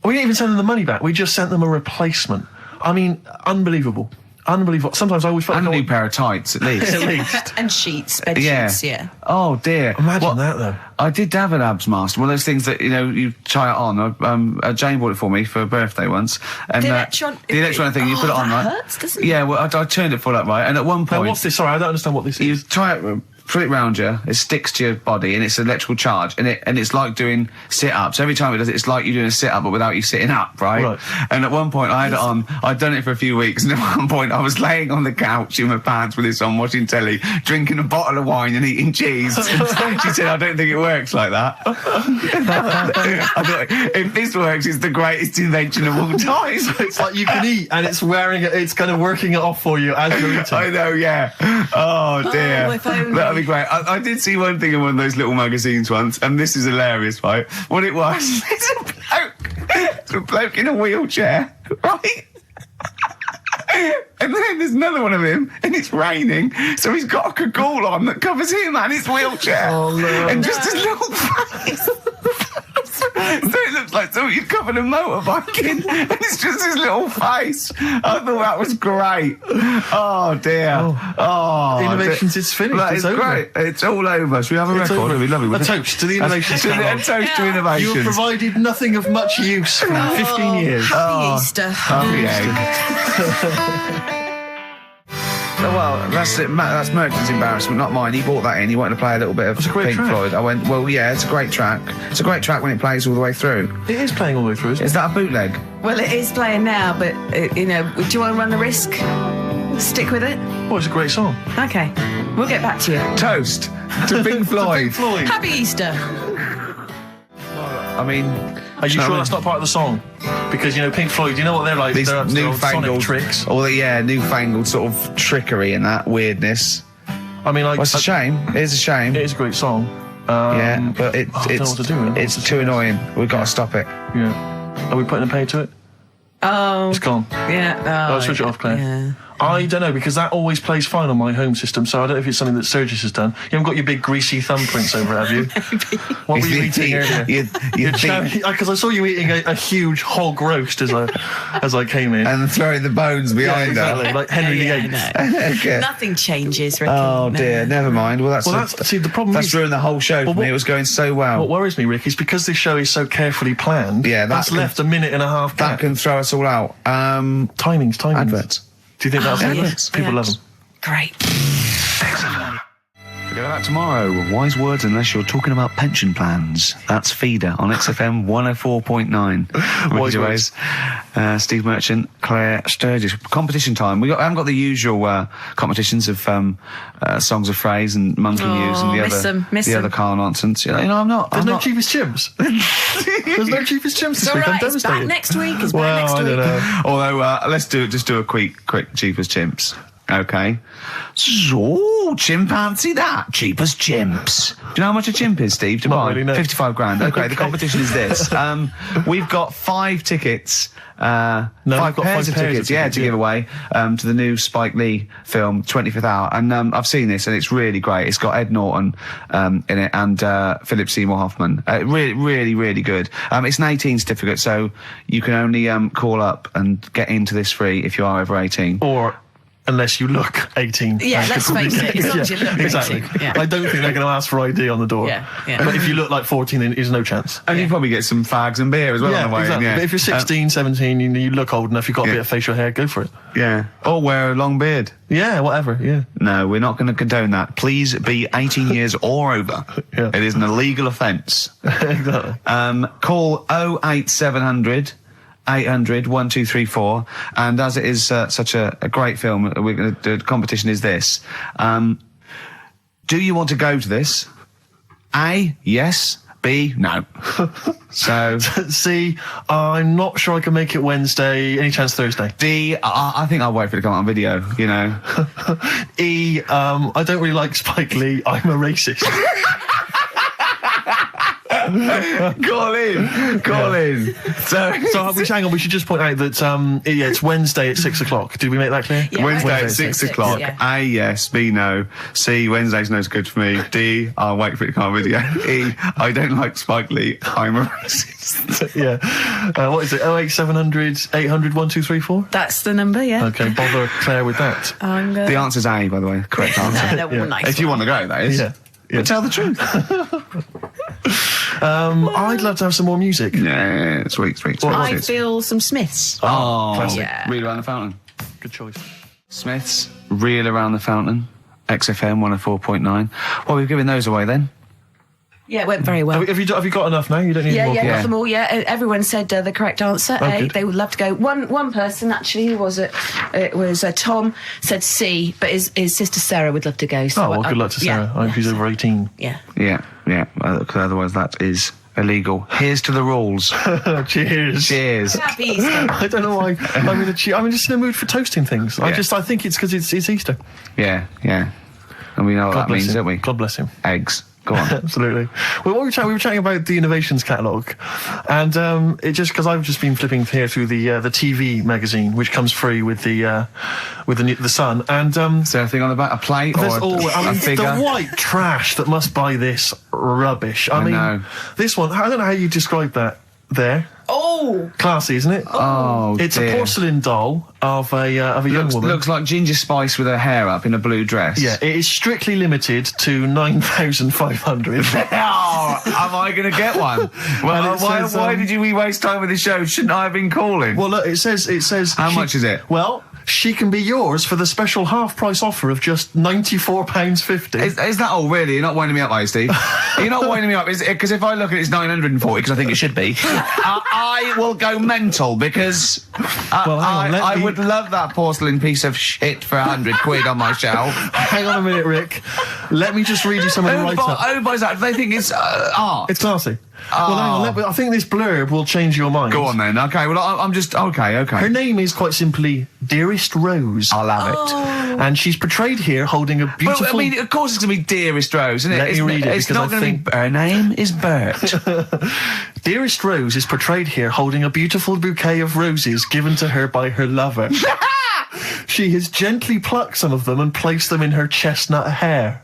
We didn't even send them the money back. We just sent them a replacement. I mean, unbelievable. Unbelievable. Sometimes I always felt
And a
like
new pair of tights, at least.
at least.
And sheets, bed sheets, yeah.
Oh, dear.
Imagine that, though.
I did have an abs master. One of those things that, you try it on. Jane bought it for me for a birthday once. And
The
the electron thing, you put it on,
that
right?
hurts, doesn't it?
Yeah, well, I turned it full up, right? And at one
Now,
point...
what's this? Sorry, I don't understand what this
You
is.
try it, put it round you, it sticks to your body, and it's an electrical charge, and it's like doing sit-ups. Every time it does it, it's like you're doing a sit-up, but without you sitting up, right? And at one point, I had it on, I'd done it for a few weeks, and at one point, I was laying on the couch in my pants with this on, watching telly, drinking a bottle of wine and eating cheese. She said, I don't think it works like that. I thought, if this works, it's the greatest invention of all time.
It's like you can eat, and it's wearing it. It's kind of working it off for you as you're eating.
I know, yeah. Oh, dear.
if only.
That'd be great. I did see one thing in one of those little magazines once, and this is hilarious, right? What it was, it's a bloke in a wheelchair, right? And then there's another one of him, and it's raining, so he's got a cagoule on that covers him and his wheelchair.
Oh, no.
And just his little face. So it looks like somebody who'd covered a motorbike in, and it's just his little face. I thought that was great. Oh, dear. Oh,
Innovations is finished.
That
It's
is
over.
great. It's all over. Should we have a record?
over.
It'd be lovely,
A
wouldn't it?
toast to the innovations.
A
Carol.
toast to
You
innovations.
have provided nothing of much use for 15 years.
Happy Easter.
Happy egg. Oh, well, that's it. That's Merton's embarrassment, not mine. He bought that in. He wanted to play a little bit of
It's a great
Pink
track.
Floyd. I went, well, yeah, it's a great track. It's a great track when it plays all the way through.
It is playing all the way through, isn't it?
Is that a bootleg?
Well, it is playing now, but, do you want to run the risk? Stick with it?
Well, it's a great song.
Okay. We'll get back to you.
Toast to Pink Floyd.
Pink Floyd.
Happy Easter.
I mean,
Are you sure that's not part of the song? Because, Pink Floyd, you know what they're like?
these
They're old sonic
newfangled
tricks.
All the, newfangled sort of trickery and that weirdness.
I mean, like...
Well, it's a shame. It is a shame.
It is a great song.
Yeah, but
I don't know what to do with it.
it's too annoying. We've got to stop it.
Yeah. Are we putting a pay to it?
Oh.
It's gone.
Yeah.
Oh, switch it off, Claire.
Yeah.
I don't know, because that always plays fine on my home system, so I don't know if it's something that Sturgis has done. You haven't got your big greasy thumbprints over it, have you? What were you eating earlier? Because I saw you eating a huge hog roast as I came in.
and throwing the bones behind
exactly,
her.
like Henry VIII.
No.
Okay.
Nothing changes, Ricky.
Oh
No.
dear, never mind. Well, that's
See, the problem
that's
is...
ruined the whole show for me. It was going so well.
What worries me, Rick, is because this show is so carefully planned,
Yeah,
that's left a minute and a half
that
gap.
can throw us all out.
Timings.
Adverts.
Do you think that's
Adverts.
People love them.
Great.
Forget about tomorrow. Wise words unless you're talking about pension plans. That's Feeder on XFM 104.9.
Wise
Gervais, Steve Merchant, Claire Sturgis. Competition time. I haven't got the usual competitions of songs of phrase and monkey news and the other Carl nonsense. I'm not.
There's no cheapest chimps. There's no cheapest chimps this
It's all
week. I'm
right. It's
devastated.
back next week. It's
Well,
back next
I
week.
don't know.
Although, let's do a quick cheapest chimps. Okay. So, chimpanzee that. Cheapest chimps. Do you know how much a chimp is, Steve? To
Not
buy?
really, no.
55 grand. Okay, the competition is this. We've got 5 tickets.
we've
Five
got
pairs
5
of
pairs
tickets,
of
yeah,
tickets,
to
yeah.
give away to the new Spike Lee film, 25th Hour. And I've seen this, and it's really great. It's got Ed Norton in it and Philip Seymour Hoffman. Really, really, really good. It's an 18 certificate, so you can only call up and get into this free if you are over 18.
Or unless you look 18.
Yeah, let's face it. As long as you look 18.
Exactly.
Yeah.
I don't think they're going to ask for ID on the door.
Yeah, yeah.
But if you look like 14, then there's no chance.
And you probably get some fags and beer as well on the way.
exactly.
Yeah.
But if you're 16, 17, you look old enough, you've got a
Yeah.
bit of facial hair, go for it.
Yeah. Or wear a long beard.
Yeah, whatever, yeah.
No, we're not going to condone that. Please be 18 years or over.
Yeah.
It is an illegal offence.
Exactly.
Call 08700 800 1234, and as it is such a great film, we're going to do the competition is this. Do you want to go to this? A, yes. B, no. So
C, I'm not sure I can make it Wednesday. Any chance Thursday?
D, I think I'll wait for it to come out on video, you know.
E, I don't really like Spike Lee. I'm a racist.
Call in. So
hang on, we should just point out that it's Wednesday at 6 o'clock. Did we make that clear?
Yeah,
Wednesday at
Wednesday
6 o'clock.
yeah.
A, yes. B, no. C, Wednesday's no good for me. D, I'll wait for it to come on video. E, I don't like Spike Lee. I'm a racist.
Yeah. What is it? 08700 800 1234?
That's the number, yeah.
Okay, bother Claire with that.
I'm
The answer's A, by the way. Correct answer.
no, nice
If you want to go, that is.
Yeah.
But tell the truth.
I'd love to have some more music.
Yeah, sweet.
I feel some Smiths.
Oh,
classic.
Yeah.
Reel Around the Fountain.
Good choice.
Smiths, Reel Around the Fountain, XFM 104.9. Well, we've given those away then.
Yeah, it went very well.
Have you got enough now? You don't need more?
Got them all. Yeah, everyone said the correct answer. A.
good.
They would love to go. One person actually, who was it? It was Tom said C, but his sister Sarah would love to go. So
Oh, well, good luck to Sarah. I hope she's over 18.
Yeah.
Yeah, because otherwise that is illegal. Here's to the rules.
Cheers.
Happy Easter.
I don't know why. I'm just in the mood for toasting things. I think it's because it's Easter.
Yeah. And we know what that
bless
means,
him.
don't we?
God bless him.
Eggs. Go on.
Absolutely. Well, we were chatting about the innovations catalogue, and it just because I've just been flipping here through the TV magazine, which comes free with the Sun, and
Is there anything on the back? A plate or a figure?
the white trash that must buy this rubbish. I mean,
know.
this one. I don't know how you describe that. There.
Oh,
Classy, isn't it?
Oh,
It's
dear.
a porcelain doll of a young woman.
Looks like Ginger Spice with her hair up in a blue dress.
Yeah, it is strictly limited to 9,500.
Oh, am I going to get one? Well,
And it says,
why did we waste time with the show? Shouldn't I have been calling?
Well, look, it says.
How much is it?
Well, she can be yours for the special half-price offer of just £94.50.
Is that all, really? You're not winding me up, are you, Steve? You're not winding me up, because if I look at it, it's 940, because I think it should be. I will go mental, because
Well, hang on,
I would love that porcelain piece of shit for £100 on my shelf.
Hang on a minute, Rick. Let me just read you some of the write-up.
Who buys that? Do they think it's art?
It's classy. Well, hang on. I think this blurb will change your mind.
Go on, then. Okay, well, I'm just... Okay.
Her name is quite simply Dearest Rose.
I'll have it.
And she's portrayed here holding a beautiful...
Well, I mean, of course it's going to be Dearest Rose, isn't it?
Let me read it,
It's
because
not
I
going to be... Her name is Bert.
Dearest Rose is portrayed here holding a beautiful bouquet of roses given to her by her lover. She has gently plucked some of them and placed them in her chestnut hair.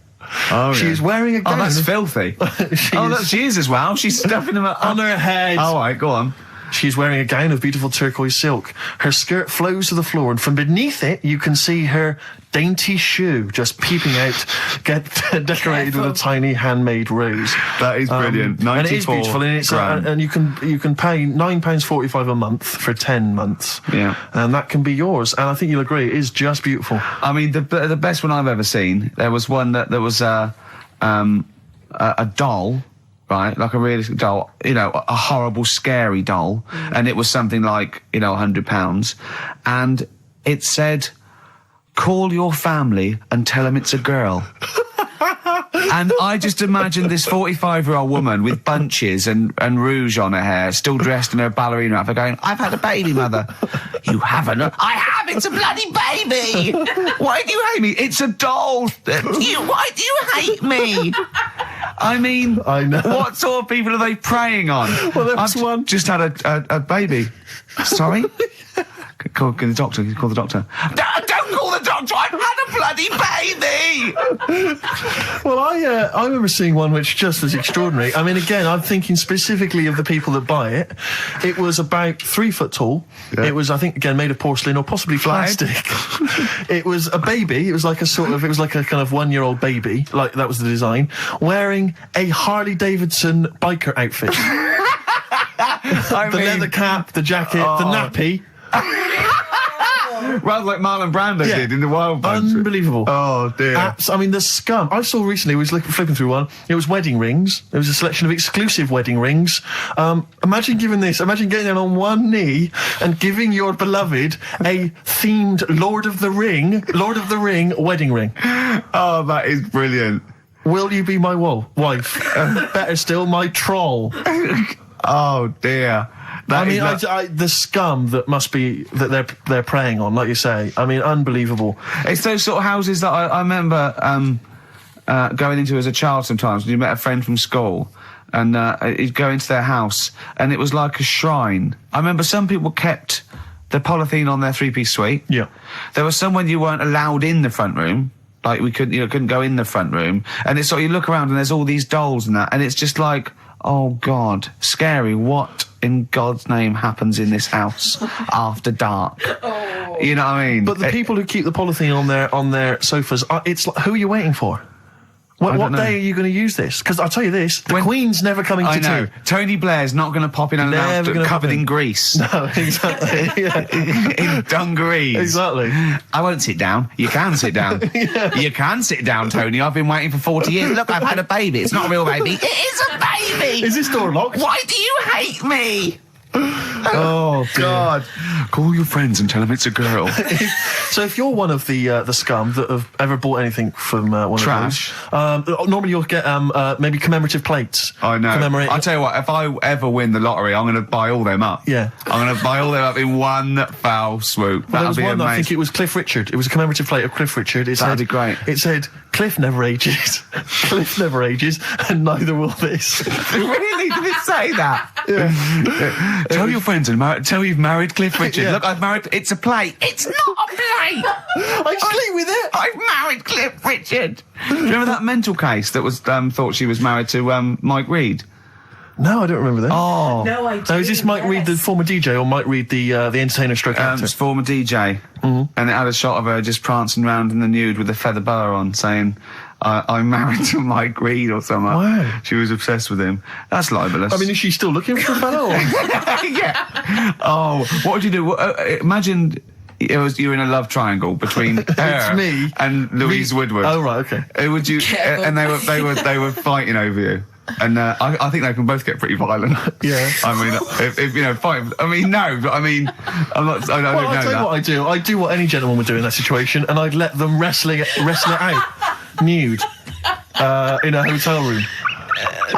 Oh,
She is wearing a gown.
Oh, that's filthy. She is as well. She's stuffing them up.
on her head.
All right, go on.
She's wearing a gown of beautiful turquoise silk. Her skirt flows to the floor, and from beneath it, you can see her dainty shoe just peeping out, decorated with a tiny handmade rose.
That is brilliant.
And it is beautiful, and it's and you can pay £9.45 a month for 10 months.
Yeah.
And that can be yours. And I think you'll agree, it is just beautiful.
I mean, the best one I've ever seen, there was one that was a doll, right? Like a realistic doll, a horrible, scary doll. And it was something like, £100. And it said, call your family and tell them it's a girl. And I just imagined this 45-year-old woman with bunches and rouge on her hair, still dressed in her ballerina outfit, going, I've had a baby, mother. You haven't? I have! It's a bloody baby! Why do you hate me? It's a doll! Why do you hate me? I mean,
I know.
What sort of people are they preying on?
Well, there was
I've
one.
just had a baby. Sorry? Call the doctor. Call the doctor. Don't call the doctor! I've had a bloody baby!
Well, I remember seeing one which just was extraordinary. I mean, again, I'm thinking specifically of the people that buy it. It was about 3 foot tall.
Yeah.
It was, I think, again, made of porcelain or possibly
Flatted.
plastic. It was a baby. It was like a kind of 1-year-old baby. Like, that was the design. Wearing a Harley Davidson biker outfit. The leather cap, the jacket, the nappy.
Rather like Marlon Brando did in The Wild Bunch.
Unbelievable.
Oh, dear.
I mean, the scum. I saw recently, I was flipping through one, it was wedding rings. There was a selection of exclusive wedding rings. Imagine getting down on one knee and giving your beloved a themed Lord of the Ring wedding ring.
Oh, that is brilliant.
Will you be my wife? Better still, my troll.
Oh dear.
The scum that must be that they're preying on, like you say. I mean, unbelievable.
It's those sort of houses that I remember going into as a child sometimes when you met a friend from school and you'd go into their house and it was like a shrine. I remember some people kept the polythene on their three-piece suite.
Yeah.
There was some when you weren't allowed in the front room. Like we couldn't go in the front room. And it's sort of, you look around and there's all these dolls and that, and it's just like, oh God, scary. What in God's name happens in this house after dark? Oh. You know what I mean?
But the people who keep the polythene on their sofas, it's like, who are you waiting for? What day are you going to use this? Because I'll tell you this, the Queen's never coming to tea.
Tony Blair's not going to pop in and out covered in grease.
No, exactly.
In dungarees.
Exactly.
I won't sit down. You can sit down. Yeah. You can sit down, Tony. I've been waiting for 40 years. Look, I've had a baby. It's not a real baby. It is a baby.
Is this door locked?
Why do you hate me?
Oh,
God. Call your friends and tell them it's a girl.
So if you're one of the scum that have ever bought anything from one
Trash.
of those, normally you'll get maybe commemorative plates.
I know. I'll tell you what, if I ever win the lottery, I'm going to buy all them up.
Yeah.
I'm going to buy all them up in one foul swoop.
Well, there was
be
one,
amazing.
I think it was Cliff Richard. It was a commemorative plate of Cliff Richard.
That'd be great.
It said, Cliff never ages. Cliff never ages, and neither will this.
Really? Did it say that? Yeah. Tell your friends and tell you've married Cliff Richard.
Yeah.
Look, I've married... It's a plate. It's not a plate!
I sleep with it.
I've married Cliff Richard. Do you remember that mental case that was thought she was married to Mike Reed?
No, I don't remember that.
Oh.
No, I do.
Now, is this Mike Reed, the former DJ, or Mike Reed, the entertainer stroke actor?
It's former DJ. Mm-hmm. And it had a shot of her just prancing around in the nude with a feather boa on, saying, I'm married to Mike Reed or something.
Wow.
She was obsessed with him. That's libelous.
I mean, is she still looking for a fellow?
Yeah. Oh, what would you do? Imagine you're in a love triangle between her
me
and Louise Woodward.
Oh, right, okay.
Who would you? And they were fighting over you. And I think they can both get pretty violent.
Yeah.
I mean, if you know, fight. I mean, no, but I mean, I'm not. I don't know
I'll tell you what I do. I do what any gentleman would do in that situation, and I'd let them wrestle it out, nude, in a hotel room.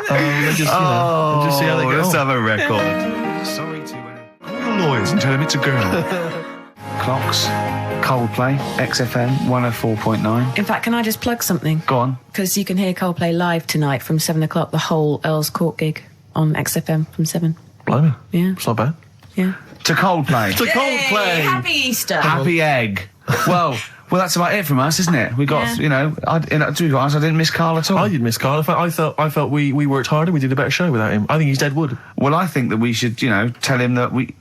And just see how they go.
Let's have a record. Sorry to call the lawyers and tell them it's a girl. Clocks, Coldplay, XFM 104.9.
In fact, can I just plug something?
Go on.
Because you can hear Coldplay live tonight from 7 o'clock, the whole Earl's Court gig on XFM from 7.
Blimey.
Yeah.
It's not bad.
Yeah.
To Coldplay.
To Coldplay.
Happy Easter.
Happy egg. Well, that's about it from us, isn't it? We got, to be honest, I didn't miss Karl at all.
I didn't miss Karl. I felt we worked harder. We did a better show without him. I think he's dead wood.
Well, I think that we should, tell him that we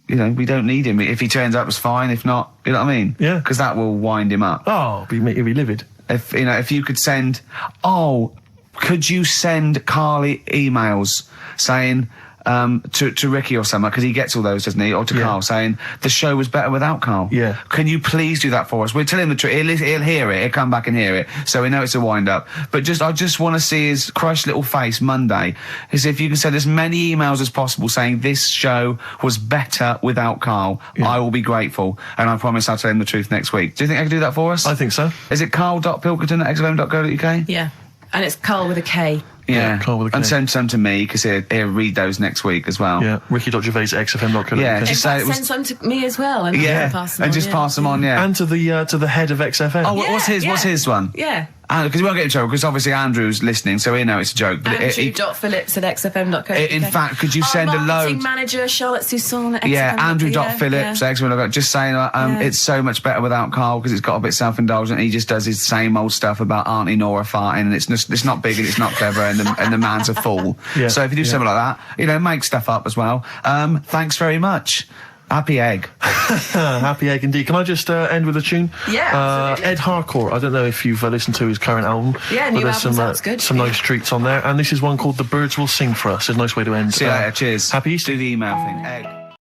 don't need him. If he turns up, it's fine. If not, you know what I mean?
Yeah.
Because that will wind him up.
Oh, he'll be livid.
If you could send... could you send Karl emails saying... to Ricky or something, because he gets all those, doesn't he? Or to Karl, saying the show was better without Karl.
Yeah.
Can you please do that for us? We'll tell him the truth. He'll hear it. He'll come back and hear it. So we know it's a wind up. But I just want to see his crushed little face Monday. As if you can send as many emails as possible saying this show was better without Karl. Yeah. I will be grateful, and I promise I'll tell him the truth next week. Do you think I can do that for us?
I think so.
Is it karl.pilkington@xfm.co.uk?
Yeah. And it's Karl with a K.
Yeah,
Karl with a K.
And send some to me, because he'll read those next week as well.
Yeah, ricky.gervais@xfm.co.uk.
Yeah,
In
just
fact,
say
send some to me as well. And pass them on,
pass them on, yeah.
And to the head of XFM.
Oh, what's his one?
Yeah.
Because he won't get in trouble, because obviously Andrew's listening, so he know it's a joke. But
Andrew.phillips@xfm.co.uk.
in fact, could you send a load?
Marketing manager Charlotte Sousson at XFM.
Yeah, Andrew.phillips@xfm.co.uk. Just saying, it's so much better without Karl, because it's got a bit self-indulgent. He just does his same old stuff about Auntie Nora farting, and it's not big and it's not clever, and the man's a fool.
Yeah.
So if you do something like that, make stuff up as well. Thanks very much. Happy egg.
Happy egg indeed. Can I just end with a tune?
Yeah, absolutely.
Ed Harcourt. I don't know if you've listened to his current album.
Yeah,
but
new
there's
album
some,
sounds good.
some nice treats on there. And this is one called The Birds Will Sing For Us. It's a nice way to end.
See you later. Cheers.
Happy Easter.
Do the email thing. Egg.